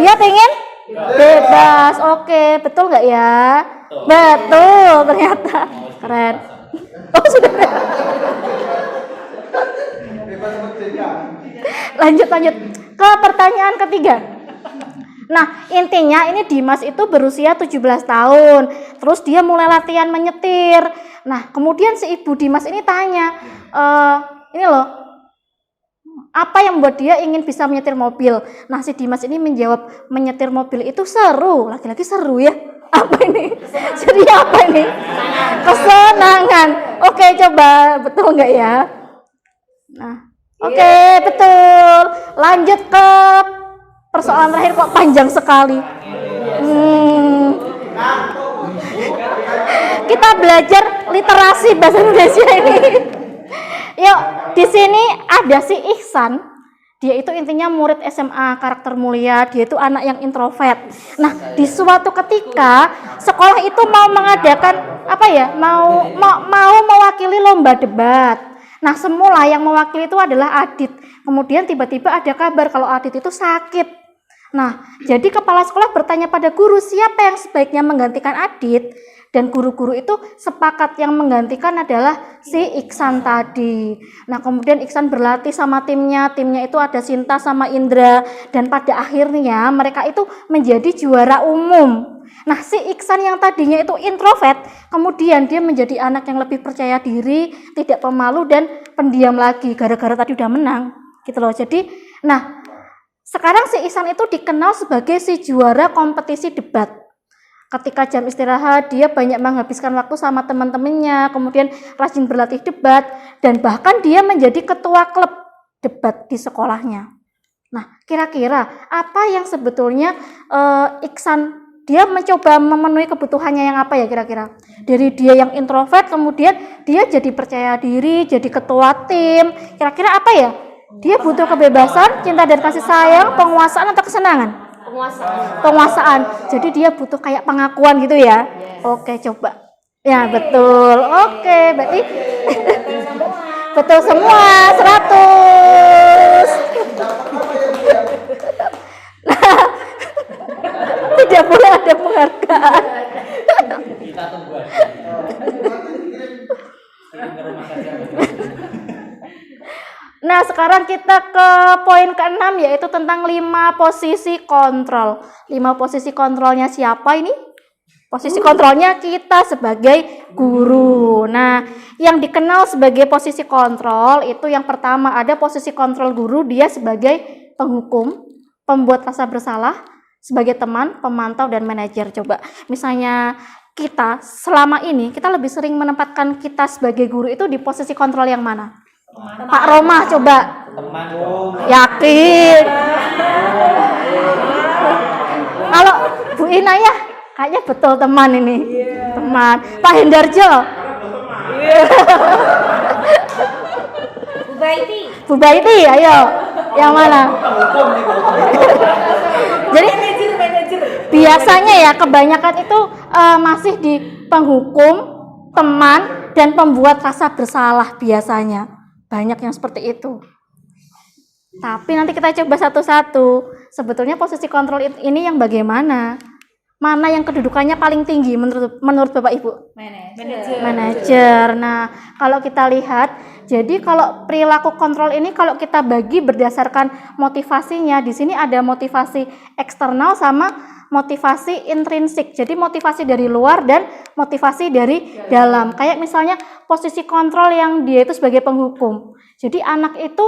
Dia pengen bebas. Oke, betul nggak ya? Betul, ternyata. Keren. Oh, sudah. Lanjut ke pertanyaan ketiga. Nah, intinya ini Dimas itu berusia 17 tahun. Terus dia mulai latihan menyetir. Nah, kemudian si ibu Dimas ini tanya, ini loh, apa yang membuat dia ingin bisa menyetir mobil? Nah, si Dimas ini menjawab, menyetir mobil itu seru. Lagi-lagi seru ya? Apa ini? Jadi apa ini? Kesenangan. Oke, coba. Betul nggak ya? Nah, oke, betul. Lanjut ke persoalan terakhir, kok panjang sekali. Kita belajar literasi bahasa Indonesia ini. Yuk, di sini ada si Ihsan. Dia itu intinya murid SMA karakter mulia. Dia itu anak yang introvert. Nah, di suatu ketika sekolah itu mau mengadakan apa ya? Mau mewakili lomba debat. Nah, semula yang mewakili itu adalah Adit. Kemudian tiba-tiba ada kabar kalau Adit itu sakit. Nah, jadi kepala sekolah bertanya pada guru siapa yang sebaiknya menggantikan Adit, dan guru-guru itu sepakat yang menggantikan adalah si Iksan tadi. Nah, kemudian Iksan berlatih sama timnya itu ada Sinta sama Indra, dan pada akhirnya mereka itu menjadi juara umum. Nah, si Iksan yang tadinya itu introvert, kemudian dia menjadi anak yang lebih percaya diri, tidak pemalu dan pendiam lagi gara-gara tadi udah menang, gitu loh. Jadi, nah, sekarang si Ihsan itu dikenal sebagai si juara kompetisi debat. Ketika jam istirahat, dia banyak menghabiskan waktu sama teman-temannya, kemudian rajin berlatih debat, dan bahkan dia menjadi ketua klub debat di sekolahnya. Nah, kira-kira apa yang sebetulnya Ihsan, dia mencoba memenuhi kebutuhannya yang apa ya kira-kira? Dari dia yang introvert, kemudian dia jadi percaya diri, jadi ketua tim. Kira-kira apa ya? Dia butuh kebebasan, cinta dan kasih sayang, penguasaan atau kesenangan? Penguasaan. Jadi dia butuh kayak pengakuan gitu ya. Oke, coba. Ya, betul. Oke, berarti betul semua 100. Nah, tidak boleh ada penghargaan. Kita tunggu aja. Nah, sekarang kita ke poin ke-6, yaitu tentang 5 posisi kontrol. 5 posisi kontrolnya siapa ini? Posisi kontrolnya kita sebagai guru. Nah, yang dikenal sebagai posisi kontrol itu yang pertama ada posisi kontrol guru, dia sebagai penghukum, pembuat rasa bersalah, sebagai teman, pemantau, dan manajer. Coba misalnya kita selama ini kita lebih sering menempatkan kita sebagai guru itu di posisi kontrol yang mana? Pak Roma, coba. Teman. Yakin? Kalau Bu Inayah kayaknya betul teman ini. Teman. Pak Hendarjo. Bu Baiti, ayo. Yang mana? Jadi biasanya ya kebanyakan itu masih di penghukum, teman, dan pembuat rasa bersalah biasanya. Banyak yang seperti itu. Tapi nanti kita coba satu-satu. Sebetulnya posisi kontrol ini yang bagaimana? Mana yang kedudukannya paling tinggi menurut Bapak Ibu? Manajer. Nah, kalau kita lihat, jadi kalau perilaku kontrol ini kalau kita bagi berdasarkan motivasinya, di sini ada motivasi eksternal sama motivasi intrinsik. Jadi motivasi dari luar dan motivasi dari dalam. Kayak misalnya posisi kontrol yang dia itu sebagai penghukum. Jadi anak itu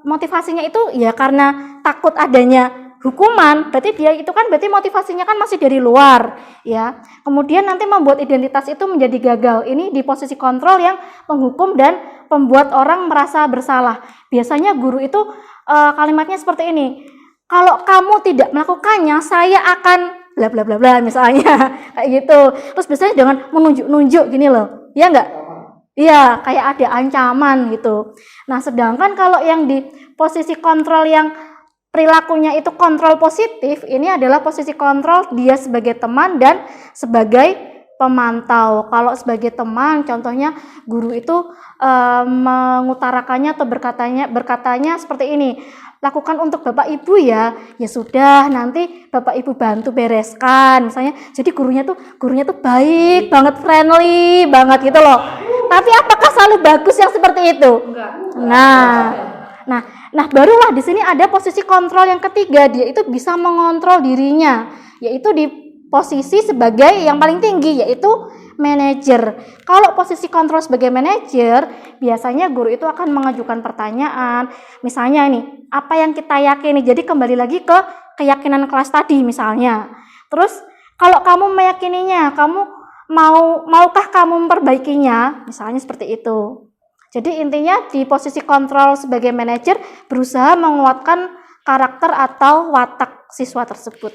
motivasinya itu ya karena takut adanya hukuman, berarti dia itu kan berarti motivasinya kan masih dari luar, ya. Kemudian nanti membuat identitas itu menjadi gagal. Ini di posisi kontrol yang penghukum dan pembuat orang merasa bersalah. Biasanya guru itu kalimatnya seperti ini. Kalau kamu tidak melakukannya, saya akan bla bla bla bla misalnya kayak gitu. Terus biasanya dengan menunjuk-nunjuk gini loh, ya enggak? Iya, kayak ada ancaman gitu. Nah, sedangkan kalau yang di posisi kontrol yang perilakunya itu kontrol positif, ini adalah posisi kontrol dia sebagai teman dan sebagai pemantau. Kalau sebagai teman, contohnya guru itu mengutarakannya atau berkatanya seperti ini. Lakukan untuk Bapak Ibu ya sudah, nanti Bapak Ibu bantu bereskan misalnya. Jadi gurunya tuh baik banget, friendly banget gitu loh. Tapi apakah selalu bagus yang seperti itu? Enggak. Nah, barulah di sini ada posisi kontrol yang ketiga, dia itu bisa mengontrol dirinya, yaitu di posisi sebagai yang paling tinggi, yaitu manajer. Kalau posisi kontrol sebagai manajer, biasanya guru itu akan mengajukan pertanyaan. Misalnya ini, apa yang kita yakini? Jadi kembali lagi ke keyakinan kelas tadi misalnya. Terus kalau kamu meyakininya, maukah kamu memperbaikinya? Misalnya seperti itu. Jadi intinya di posisi kontrol sebagai manajer berusaha menguatkan karakter atau watak siswa tersebut.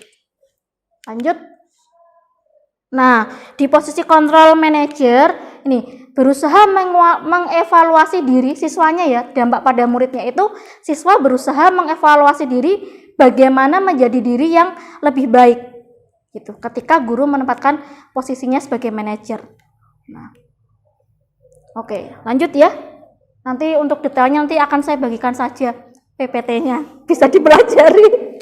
Lanjut. Nah, di posisi kontrol manajer ini berusaha mengevaluasi diri siswanya ya. Dampak pada muridnya itu siswa berusaha mengevaluasi diri bagaimana menjadi diri yang lebih baik gitu. Ketika guru menempatkan posisinya sebagai manajer. Nah, oke, lanjut ya. Nanti untuk detailnya nanti akan saya bagikan saja PPT-nya. Bisa dipelajari.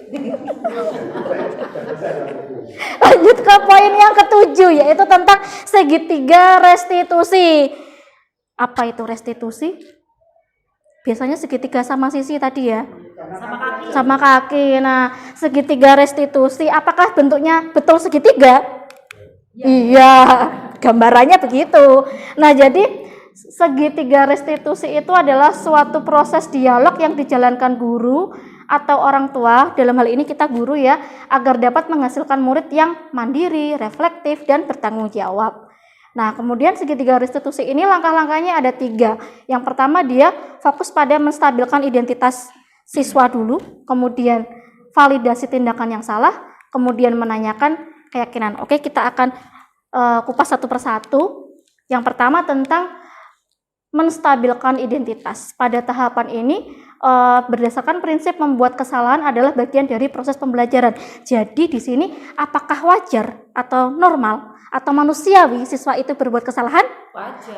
Lanjut ke poin yang ketujuh, yaitu tentang segitiga restitusi. Apa itu restitusi? Biasanya segitiga sama sisi tadi ya. Sama kaki. Nah, segitiga restitusi, apakah bentuknya betul segitiga? Iya, gambarannya begitu. Nah, jadi segitiga restitusi itu adalah suatu proses dialog yang dijalankan guru atau orang tua, dalam hal ini kita guru ya, agar dapat menghasilkan murid yang mandiri, reflektif, dan bertanggung jawab. Nah, kemudian segitiga restitusi ini langkah-langkahnya ada 3. Yang pertama, dia fokus pada menstabilkan identitas siswa dulu, kemudian validasi tindakan yang salah, kemudian menanyakan keyakinan. Oke, kita akan kupas satu persatu. Yang pertama tentang menstabilkan identitas. Pada tahapan ini berdasarkan prinsip membuat kesalahan adalah bagian dari proses pembelajaran. Jadi di sini apakah wajar atau normal atau manusiawi siswa itu berbuat kesalahan?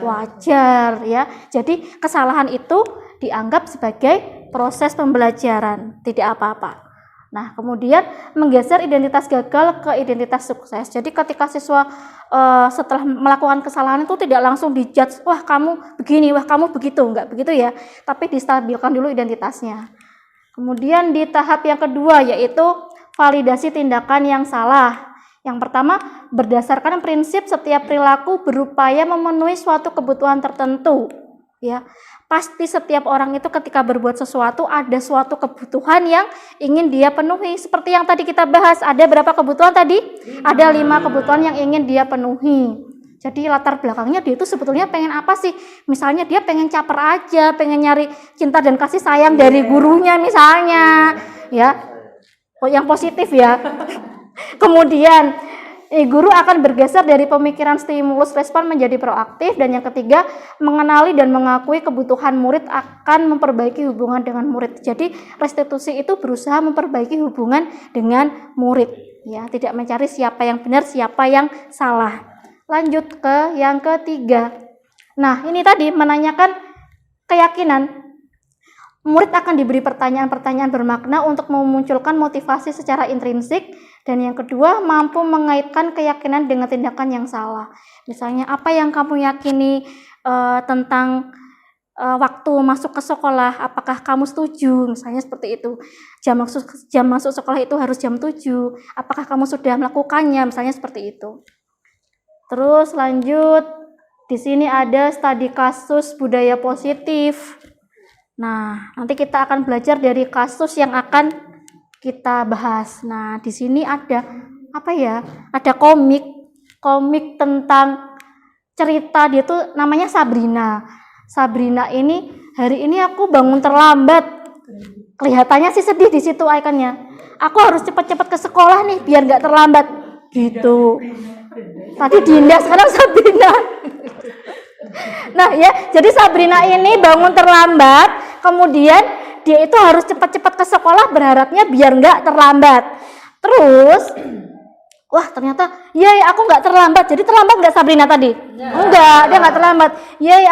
Wajar ya. Jadi kesalahan itu dianggap sebagai proses pembelajaran, tidak apa-apa. Nah, kemudian menggeser identitas gagal ke identitas sukses. Jadi ketika siswa setelah melakukan kesalahan itu tidak langsung dijudge, wah kamu begini, wah kamu begitu, enggak begitu ya. Tapi distabilkan dulu identitasnya. Kemudian di tahap yang kedua yaitu validasi tindakan yang salah. Yang pertama, berdasarkan prinsip setiap perilaku berupaya memenuhi suatu kebutuhan tertentu. Ya, pasti setiap orang itu ketika berbuat sesuatu ada suatu kebutuhan yang ingin dia penuhi. Seperti yang tadi kita bahas, ada berapa kebutuhan tadi? Ada 5 kebutuhan yang ingin dia penuhi. Jadi latar belakangnya dia itu sebetulnya pengen apa sih? Misalnya dia pengen caper aja, pengen nyari cinta dan kasih sayang dari gurunya misalnya, ya. Yang positif ya. Kemudian guru akan bergeser dari pemikiran stimulus respon menjadi proaktif, dan yang ketiga mengenali dan mengakui kebutuhan murid akan memperbaiki hubungan dengan murid. Jadi restitusi itu berusaha memperbaiki hubungan dengan murid, ya, tidak mencari siapa yang benar siapa yang salah. Lanjut ke yang ketiga. Nah, ini tadi menanyakan keyakinan. Murid akan diberi pertanyaan-pertanyaan bermakna untuk memunculkan motivasi secara intrinsik. Dan yang kedua, mampu mengaitkan keyakinan dengan tindakan yang salah. Misalnya, apa yang kamu yakini tentang waktu masuk ke sekolah, apakah kamu setuju? Misalnya seperti itu. Jam masuk sekolah itu harus jam 7. Apakah kamu sudah melakukannya? Misalnya seperti itu. Terus lanjut, di sini ada studi kasus budaya positif. Nah, nanti kita akan belajar dari kasus yang akan kita bahas. Nah, di sini ada apa ya? Ada komik tentang cerita, dia tuh namanya Sabrina. Sabrina ini, hari ini aku bangun terlambat. Kelihatannya sih sedih di situ ikonnya. Aku harus cepat-cepat ke sekolah nih biar nggak terlambat. Gitu. Tadi Dinda, sekarang Sabrina. Nah ya, jadi Sabrina ini bangun terlambat, kemudian dia itu harus cepat-cepat ke sekolah berharapnya biar nggak terlambat. Terus, wah ternyata, aku nggak terlambat. Jadi terlambat nggak Sabrina tadi? Enggak, dia nggak terlambat.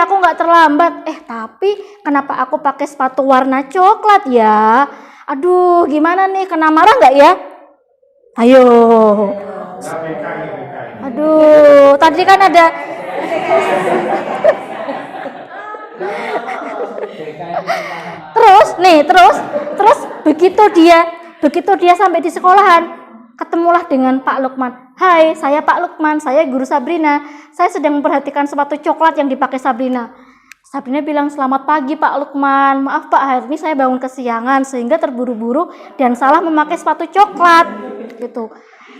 Aku nggak terlambat. Tapi kenapa aku pakai sepatu warna coklat ya? Aduh, gimana nih? Kena marah nggak ya? Ayo. Aduh, tadi kan ada. Terus begitu dia sampai di sekolahan, ketemulah dengan Pak Lukman. Hai, saya Pak Lukman, saya guru Sabrina. Saya sedang memperhatikan sepatu coklat yang dipakai Sabrina. Sabrina bilang, selamat pagi Pak Lukman. Maaf Pak, hari ini saya bangun kesiangan sehingga terburu-buru dan salah memakai sepatu coklat. Gitu.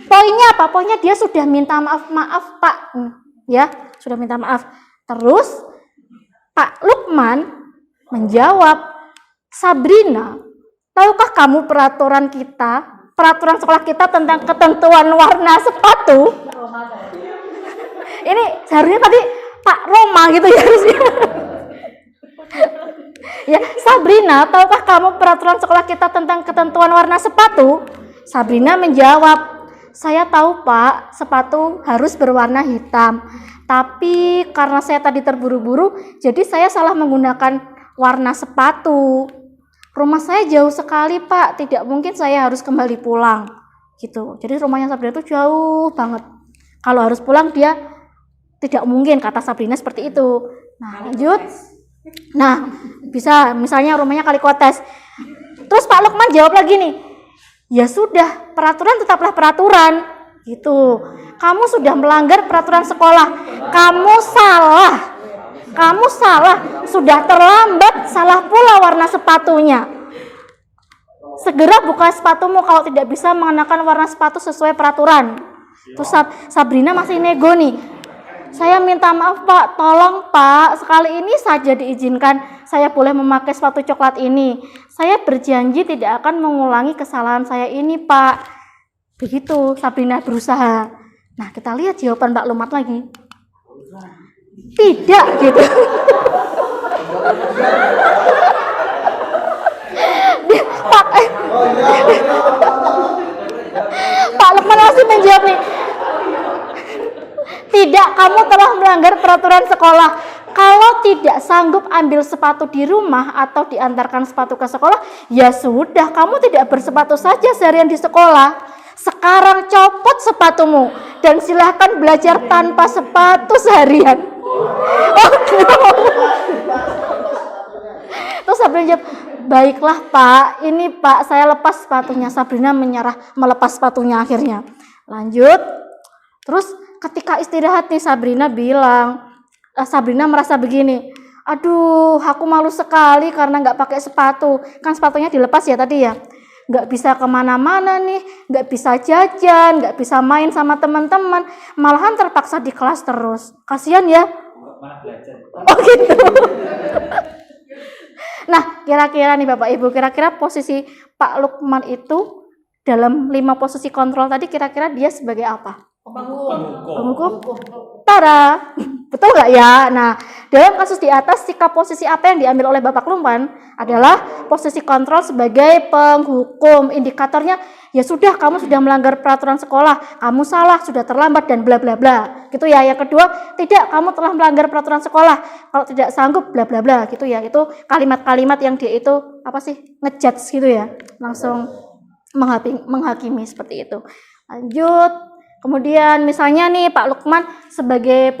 Poinnya apa? Poinnya dia sudah minta maaf Pak. Ya, sudah minta maaf. Terus Pak Lukman menjawab, Sabrina, tahukah kamu peraturan sekolah kita tentang ketentuan warna sepatu? Ini seharusnya tadi Pak Roma gitu ya harusnya. Ya, Sabrina, tahukah kamu peraturan sekolah kita tentang ketentuan warna sepatu? Sabrina menjawab, saya tahu Pak, sepatu harus berwarna hitam. Tapi karena saya tadi terburu-buru, jadi saya salah menggunakan warna sepatu. Rumah saya jauh sekali Pak, tidak mungkin saya harus kembali pulang. Gitu. Jadi rumahnya Sabrina itu jauh banget. Kalau harus pulang dia tidak mungkin, kata Sabrina seperti itu. Nah, lanjut. Nah, bisa misalnya rumahnya Kalikotes. Terus Pak Lukman jawab lagi nih, ya sudah, peraturan tetaplah peraturan. Gitu. Kamu sudah melanggar peraturan sekolah. Kamu salah. Sudah terlambat, salah pula warna sepatunya. Segera buka sepatumu kalau tidak bisa mengenakan warna sepatu sesuai peraturan. Terus Sabrina masih nego nih. Saya minta maaf Pak, tolong Pak, sekali ini saja diizinkan saya boleh memakai sepatu coklat ini. Saya berjanji tidak akan mengulangi kesalahan saya ini Pak. Begitu Sabrina berusaha. Nah, kita lihat jawaban Mbak Lumat lagi. Tidak gitu. Pak Lukman masih menjawab nih. Tidak, kamu telah melanggar peraturan sekolah. Kalau tidak sanggup ambil sepatu di rumah atau diantarkan sepatu ke sekolah, ya sudah, kamu tidak bersepatu saja seharian di sekolah. Sekarang copot sepatumu dan silahkan belajar tanpa sepatu seharian. Oh, gitu. Terus Sabrina jawab, baiklah Pak, ini Pak saya lepas sepatunya. Sabrina menyerah melepas sepatunya akhirnya. Lanjut. Terus ketika istirahat nih Sabrina merasa begini, aduh aku malu sekali karena nggak pakai sepatu. Kan sepatunya dilepas ya tadi ya. Nggak bisa kemana-mana nih, nggak bisa jajan, nggak bisa main sama teman-teman, malahan terpaksa di kelas terus. Kasihan ya. Malah belajar. Oh gitu. Nah, kira-kira nih Bapak Ibu, kira-kira posisi Pak Lukman itu dalam 5 posisi kontrol tadi, kira-kira dia sebagai apa? Penghukum. Tara, betul nggak ya? Nah, dalam kasus di atas, sikap posisi apa yang diambil oleh Bapak Lukman adalah posisi kontrol sebagai penghukum. Indikatornya, ya sudah, kamu sudah melanggar peraturan sekolah, kamu salah, sudah terlambat dan bla bla bla. Gitu ya. Yang kedua, tidak, kamu telah melanggar peraturan sekolah. Kalau tidak sanggup, bla bla bla. Gitu ya. Itu kalimat-kalimat yang dia itu apa sih? Ngejudge gitu ya. Langsung menghakimi seperti itu. Lanjut. Kemudian misalnya nih Pak Lukman sebagai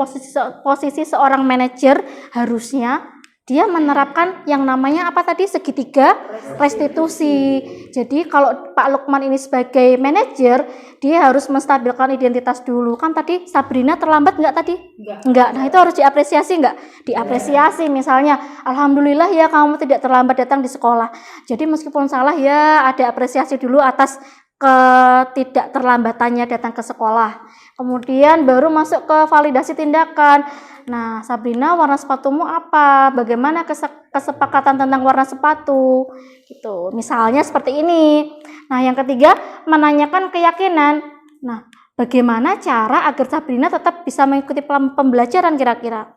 posisi seorang manajer, harusnya dia menerapkan yang namanya apa tadi, segitiga restitusi. Jadi kalau Pak Lukman ini sebagai manajer, dia harus menstabilkan identitas dulu. Kan tadi Sabrina terlambat nggak tadi? Enggak. Nah itu harus diapresiasi nggak? Diapresiasi. Misalnya, alhamdulillah ya kamu tidak terlambat datang di sekolah. Jadi meskipun salah ya ada apresiasi dulu atas ketidak terlambatannya datang ke sekolah. Kemudian baru masuk ke validasi tindakan. Nah, Sabrina, warna sepatumu apa? Bagaimana kesepakatan tentang warna sepatu? Gitu. Misalnya seperti ini. Nah, yang ketiga, menanyakan keyakinan. Nah, bagaimana cara agar Sabrina tetap bisa mengikuti pembelajaran kira-kira?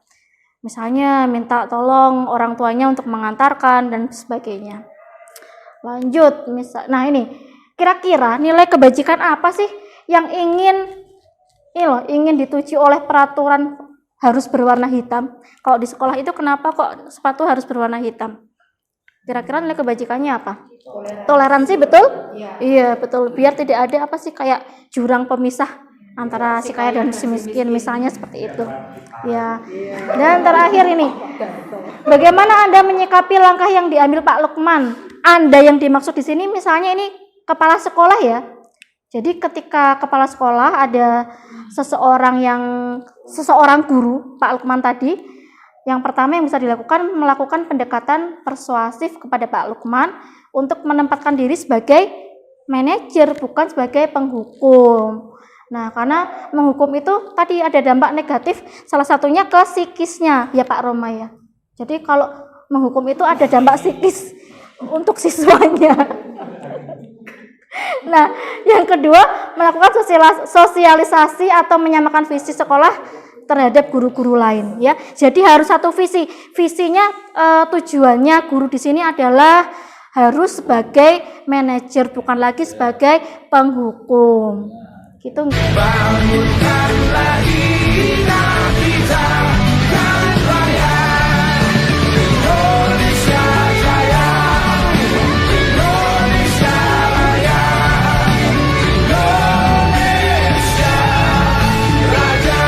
Misalnya minta tolong orang tuanya untuk mengantarkan dan sebagainya. Lanjut, nah ini. Kira-kira nilai kebajikan apa sih yang ingin dituju oleh peraturan harus berwarna hitam? Kalau di sekolah itu kenapa kok sepatu harus berwarna hitam? Kira-kira nilai kebajikannya apa? Toleransi, betul? Iya, betul. Biar tidak ada apa sih kayak jurang pemisah antara si kaya dan si miskin, misalnya seperti itu. Ya. Dan terakhir ini, bagaimana Anda menyikapi langkah yang diambil Pak Lukman? Anda yang dimaksud di sini misalnya ini kepala sekolah ya. Jadi ketika kepala sekolah ada seseorang guru, Pak Lukman tadi, yang pertama yang bisa dilakukan melakukan pendekatan persuasif kepada Pak Lukman untuk menempatkan diri sebagai manajer bukan sebagai penghukum. Nah, karena menghukum itu tadi ada dampak negatif, salah satunya ke psikisnya ya Pak Roma ya. Jadi kalau menghukum itu ada dampak psikis untuk siswanya. Nah, yang kedua, melakukan sosialisasi atau menyamakan visi sekolah terhadap guru-guru lain ya. Jadi harus satu visi. Visinya tujuannya guru di sini adalah harus sebagai manajer bukan lagi sebagai penghukum. Gitu. Bangunkanlah kita kan raya. Indonesia Jaya. Indonesia Raya. Indonesia Raja.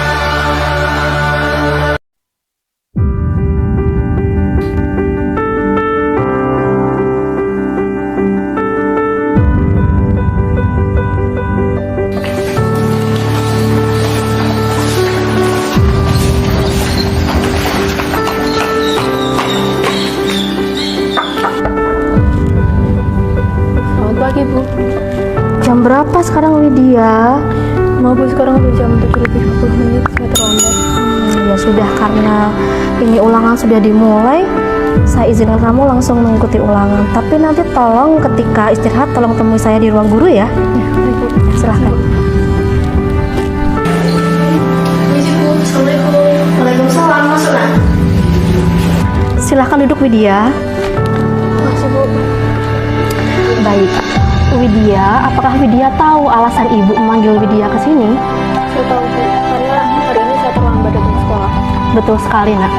Pagi Bu. Jam berapa sekarang Widya? Mau Bu, sekarang udah jam 7 lebih 20 menit, saya terlambat. Ya sudah, karena ini ulangan sudah dimulai, saya izinkan kamu langsung mengikuti ulangan. Tapi nanti tolong ketika istirahat tolong temui saya di ruang guru ya. Ya, baik Bu. Silahkan. Assalamualaikum. Waalaikumsalam. Masuk nak. Silahkan duduk Widya. Makasih Bu. Baik. Widya, apakah Widya tahu alasan ibu memanggil Widya ke sini? Saya tahu Bu, karena hari ini saya terlambat datang ke sekolah. Betul sekali nak.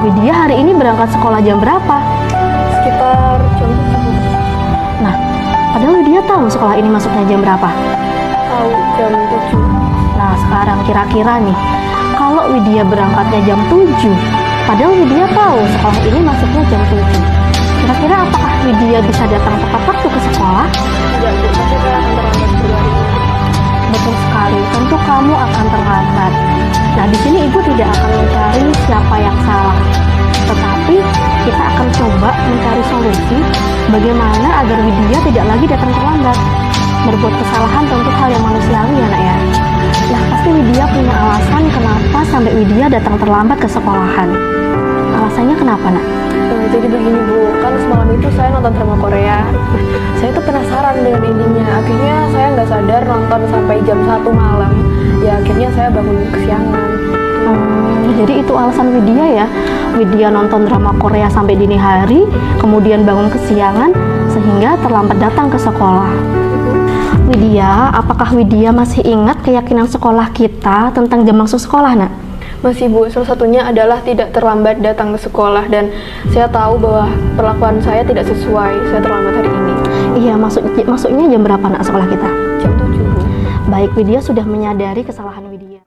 Widya hari ini berangkat sekolah jam berapa? Sekitar jam 7 Bu. Nah, padahal Widya tahu sekolah ini masuknya jam berapa? Tahu, jam 7. Nah, sekarang kira-kira nih, kalau Widya berangkatnya jam 7, padahal Widya tahu sekolah ini masuknya jam 7. Kira-kira apakah Widya bisa datang tepat waktu ke sekolah? Enggak Bu, tapi saya akan terlambat 2 hari ini. betul sekali. Tentu kamu akan terlambat. Nah, di sini ibu tidak akan mencari siapa yang salah, tetapi kita akan coba mencari solusi bagaimana agar Widya tidak lagi datang terlambat. Berbuat kesalahan tentu hal yang manusiawi ya nak ya. Nah, pasti Widya punya alasan kenapa sampai Widya datang terlambat ke sekolahan. Alasannya kenapa nak? Jadi begini Bu, kan semalam itu saya nonton drama Korea. Saya tuh penasaran dengan intinya. Akhirnya saya nggak sadar nonton sampai jam 1 malam. Ya akhirnya saya bangun kesiangan. Jadi itu alasan Widya ya. Widya nonton drama Korea sampai dini hari, kemudian bangun kesiangan sehingga terlambat datang ke sekolah. Widya, apakah Widya masih ingat keyakinan sekolah kita tentang jam masuk sekolah nak? Masih Bu, salah satunya adalah tidak terlambat datang ke sekolah, dan saya tahu bahwa perlakuan saya tidak sesuai, saya terlambat hari ini. Iya, masuknya jam berapa nak sekolah kita? Jam 7 Bu. Baik, Widya sudah menyadari kesalahan Widya.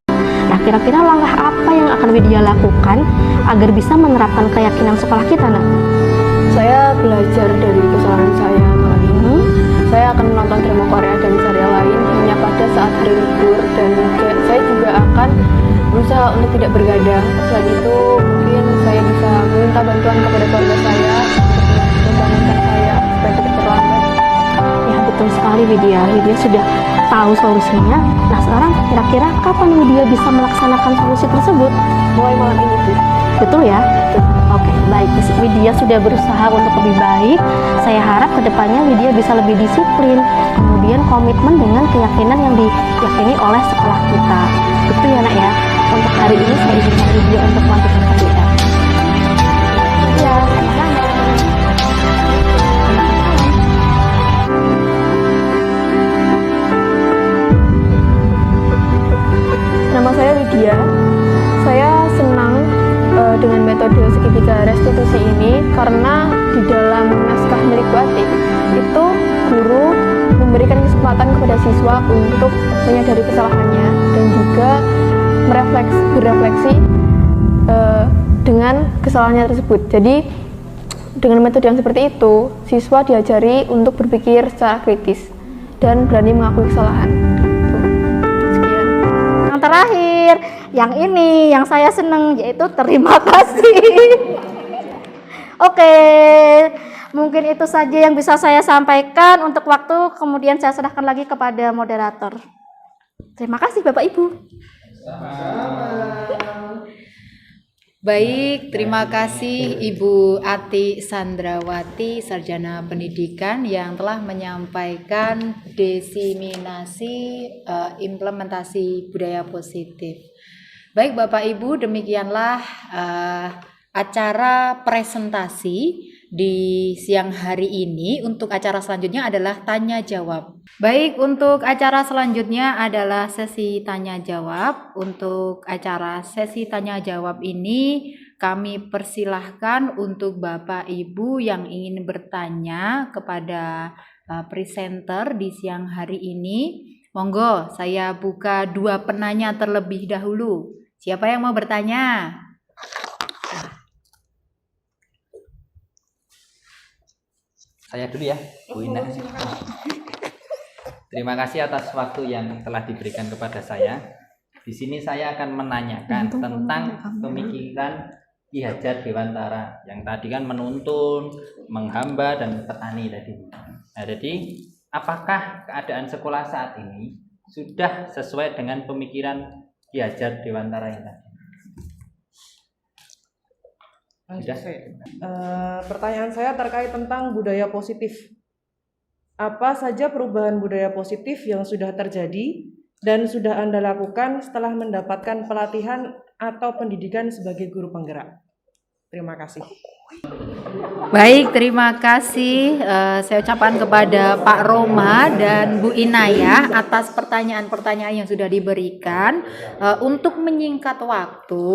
Nah, kira-kira langkah apa yang akan Widya lakukan agar bisa menerapkan keyakinan sekolah kita nak? Saya belajar dari kesalahan saya malam ini. Saya akan menonton drama Korea dan serial lain hanya pada saat hari libur, dan saya juga akan berusaha untuk tidak bergadang. Selain itu, mungkin saya bisa meminta bantuan kepada keluarga saya untuk membangunkan saya supaya tidak terlambat. Ya, betul sekali Widya. Widya sudah tahu solusinya. Nah, sekarang kira-kira kapan Widya bisa melaksanakan solusi tersebut? Mulai malam ini Bu. Betul ya? Oke, baik. Widya sudah berusaha untuk lebih baik. Saya harap kedepannya Widya bisa lebih disiplin, kemudian komitmen dengan keyakinan yang diyakini oleh sekolah kita. Betul ya nak ya? Untuk hari ini saya izinkan Widya untuk melanjutkan kerja. Ya, sama-sama. Nama saya Widya. Saya senang dengan metode segitiga restitusi ini karena di dalam naskah milik Bu Ati itu guru memberikan kesempatan kepada siswa untuk menyadari kesalahannya dan juga berefleksi dengan kesalahannya tersebut. Jadi dengan metode yang seperti itu, siswa diajari untuk berpikir secara kritis dan berani mengakui kesalahan. Sekian. Yang terakhir, yang ini yang saya seneng, yaitu terima kasih. Oke, mungkin itu saja yang bisa saya sampaikan untuk waktu, kemudian saya serahkan lagi kepada moderator. Terima kasih Bapak Ibu. Baik, terima kasih Ibu Ati Sandrawati, Sarjana Pendidikan yang telah menyampaikan diseminasi implementasi budaya positif. Baik Bapak Ibu, demikianlah acara presentasi di siang hari ini. Untuk acara selanjutnya adalah tanya jawab. Baik, untuk acara selanjutnya adalah sesi tanya jawab. Untuk acara sesi tanya jawab ini kami persilahkan untuk Bapak Ibu yang ingin bertanya kepada presenter di siang hari ini. Monggo, saya buka 2 penanya terlebih dahulu. Siapa yang mau bertanya? Saya dulu ya, Bu Ina. Terima kasih atas waktu yang telah diberikan kepada saya. Di sini saya akan menanyakan tentang pemikiran Ki Hajar Dewantara yang tadi kan menuntun, menghamba dan petani tadi. Nah, jadi apakah keadaan sekolah saat ini sudah sesuai dengan pemikiran Ki Hajar Dewantara yang tadi? Pertanyaan saya terkait tentang budaya positif. Apa saja perubahan budaya positif yang sudah terjadi dan sudah Anda lakukan setelah mendapatkan pelatihan atau pendidikan sebagai guru penggerak? Terima kasih. Baik, terima kasih. Saya ucapkan kepada Pak Roma dan Bu Inaya atas pertanyaan-pertanyaan yang sudah diberikan. Untuk menyingkat waktu,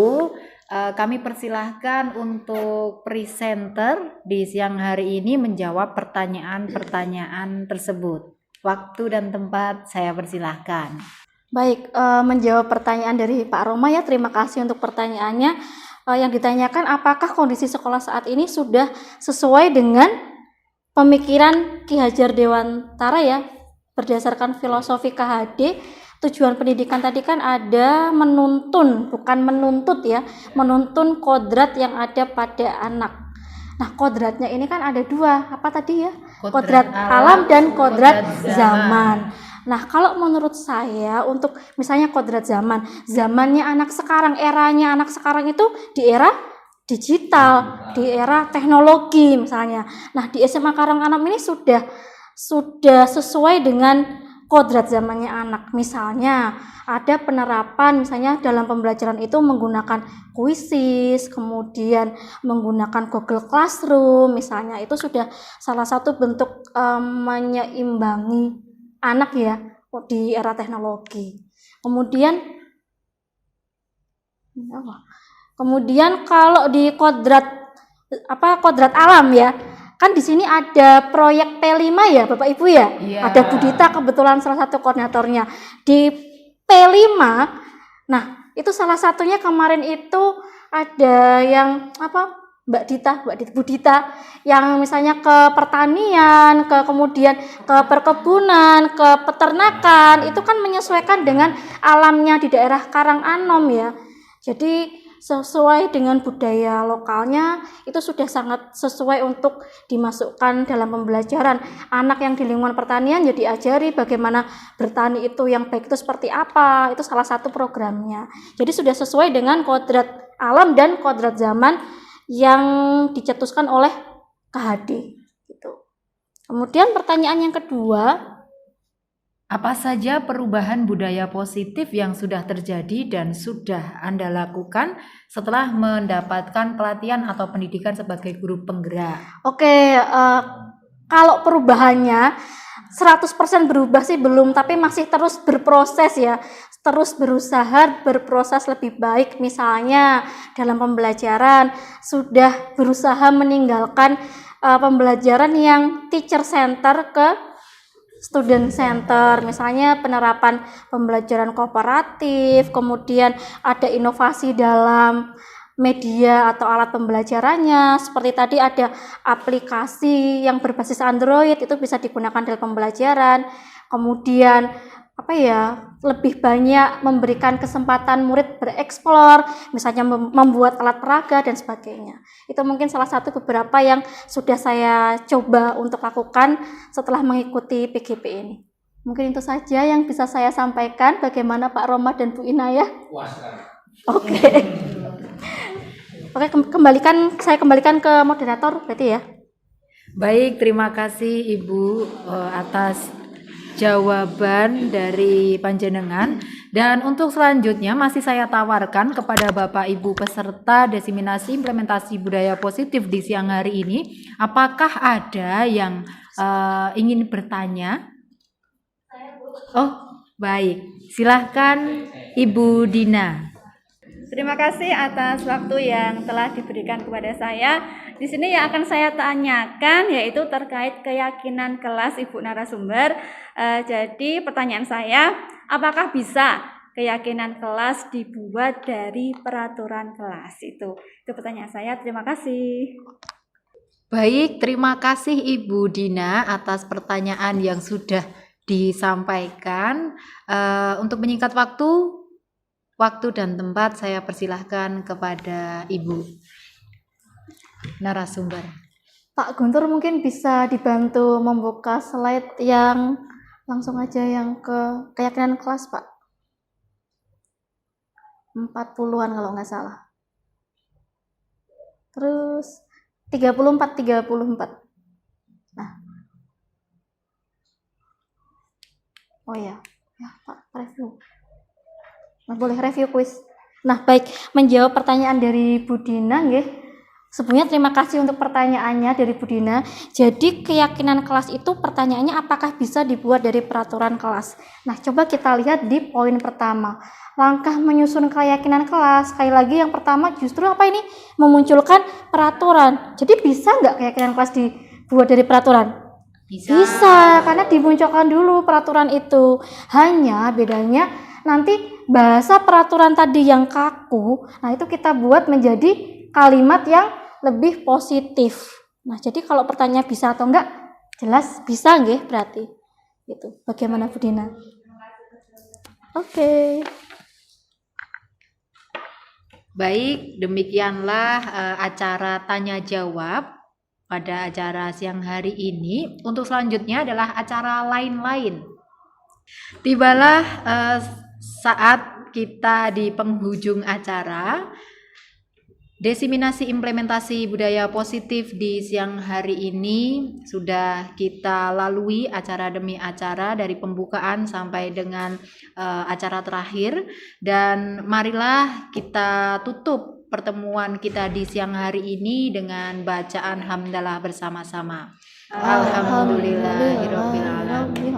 kami persilahkan untuk presenter di siang hari ini menjawab pertanyaan-pertanyaan tersebut. Waktu dan tempat saya persilahkan. Baik, menjawab pertanyaan dari Pak Roma ya, terima kasih untuk pertanyaannya. Yang ditanyakan apakah kondisi sekolah saat ini sudah sesuai dengan pemikiran Ki Hajar Dewantara ya, berdasarkan filosofi KHD tujuan pendidikan tadi kan ada menuntun, bukan menuntut ya, menuntun kodrat yang ada pada anak. Nah, kodratnya ini kan ada dua, apa tadi ya? Kodrat alam dan kodrat zaman. Nah, kalau menurut saya untuk misalnya kodrat zaman, zamannya anak sekarang, eranya anak sekarang itu di era digital, di era teknologi misalnya. Nah, di SMA Karanganam ini sudah sesuai dengan kodrat zamannya anak. Misalnya ada penerapan misalnya dalam pembelajaran itu menggunakan kuisis, kemudian menggunakan Google Classroom misalnya, itu sudah salah satu bentuk menyeimbangi anak ya di era teknologi. Kemudian kalau di kodrat alam ya, kan di sini ada proyek P5 ya Bapak Ibu ya. Iya. Ada Budita kebetulan salah satu koordinatornya di P5. Nah, itu salah satunya kemarin itu ada yang Mbak Budita yang misalnya ke pertanian, kemudian ke perkebunan, ke peternakan, itu kan menyesuaikan dengan alamnya di daerah Karanganom ya. Jadi sesuai dengan budaya lokalnya, itu sudah sangat sesuai untuk dimasukkan dalam pembelajaran. Anak yang di lingkungan pertanian jadi diajari bagaimana bertani itu yang baik itu seperti apa, itu salah satu programnya. Jadi sudah sesuai dengan kodrat alam dan kodrat zaman yang dicetuskan oleh KHD gitu. Kemudian pertanyaan yang kedua, apa saja perubahan budaya positif yang sudah terjadi dan sudah Anda lakukan setelah mendapatkan pelatihan atau pendidikan sebagai guru penggerak? Oke, kalau perubahannya 100% berubah sih belum, tapi masih terus berproses ya. Terus berusaha berproses lebih baik. Misalnya dalam pembelajaran sudah berusaha meninggalkan pembelajaran yang teacher center ke student center, misalnya penerapan pembelajaran kooperatif, kemudian ada inovasi dalam media atau alat pembelajarannya, seperti tadi ada aplikasi yang berbasis Android, itu bisa digunakan dalam pembelajaran. Kemudian lebih banyak memberikan kesempatan murid bereksplor, misalnya membuat alat peraga dan sebagainya. Itu mungkin salah satu beberapa yang sudah saya coba untuk lakukan setelah mengikuti PGP ini. Mungkin itu saja yang bisa saya sampaikan. Bagaimana Pak Roma dan Bu Inayah? Oke. Oke, saya kembalikan ke moderator berarti ya. Baik, terima kasih Ibu atas jawaban dari panjenengan, dan untuk selanjutnya masih saya tawarkan kepada Bapak Ibu peserta diseminasi implementasi budaya positif di siang hari ini, apakah ada yang ingin bertanya? Oh, baik, silahkan Ibu Dina. Terima kasih atas waktu yang telah diberikan kepada saya. Di sini yang akan saya tanyakan yaitu terkait keyakinan kelas Ibu narasumber. Jadi pertanyaan saya, apakah bisa keyakinan kelas dibuat dari peraturan kelas? Itu pertanyaan saya. Terima kasih. Baik, terima kasih Ibu Dina atas pertanyaan yang sudah disampaikan. Untuk menyingkat waktu dan tempat, saya persilahkan kepada Ibu narasumber. Pak Guntur mungkin bisa dibantu membuka slide yang langsung aja yang ke keyakinan kelas, Pak. 40-an kalau nggak salah. Terus 34. Nah. Oh ya Pak, review. Nah, boleh review kuis. Nah, baik, menjawab pertanyaan dari Bu Dina nggih. Sebelumnya terima kasih untuk pertanyaannya dari Bu Dina. Jadi keyakinan kelas itu pertanyaannya apakah bisa dibuat dari peraturan kelas. Nah, coba kita lihat di poin pertama. Langkah menyusun keyakinan kelas. Sekali lagi yang pertama justru memunculkan peraturan. Jadi bisa nggak keyakinan kelas dibuat dari peraturan? Bisa, karena dimunculkan dulu peraturan itu. Hanya bedanya nanti bahasa peraturan tadi yang kaku, nah itu kita buat menjadi kalimat yang lebih positif. Nah, jadi kalau pertanyaan bisa atau enggak, jelas bisa nggih berarti. Gitu. Bagaimana Bu Dina? Oke. Baik, demikianlah acara tanya jawab pada acara siang hari ini. Untuk selanjutnya adalah acara lain-lain. Tibalah saat kita di penghujung acara. Desiminasi implementasi budaya positif di siang hari ini sudah kita lalui acara demi acara dari pembukaan sampai dengan acara terakhir, dan marilah kita tutup pertemuan kita di siang hari ini dengan bacaan hamdalah bersama-sama. Alhamdulillahirabbil alamin.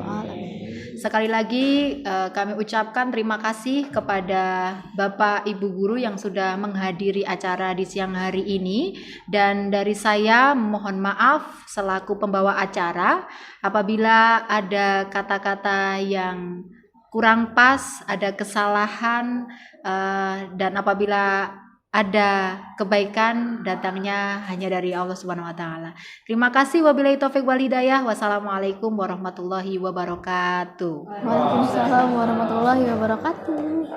Sekali lagi kami ucapkan terima kasih kepada Bapak Ibu Guru yang sudah menghadiri acara di siang hari ini, dan dari saya mohon maaf selaku pembawa acara apabila ada kata-kata yang kurang pas, ada kesalahan, dan apabila ada kebaikan datangnya hanya dari Allah Subhanahu wa taala. Terima kasih, wabillahi taufik wal hidayah. Wassalamualaikum warahmatullahi wabarakatuh. Waalaikumsalam warahmatullahi wabarakatuh.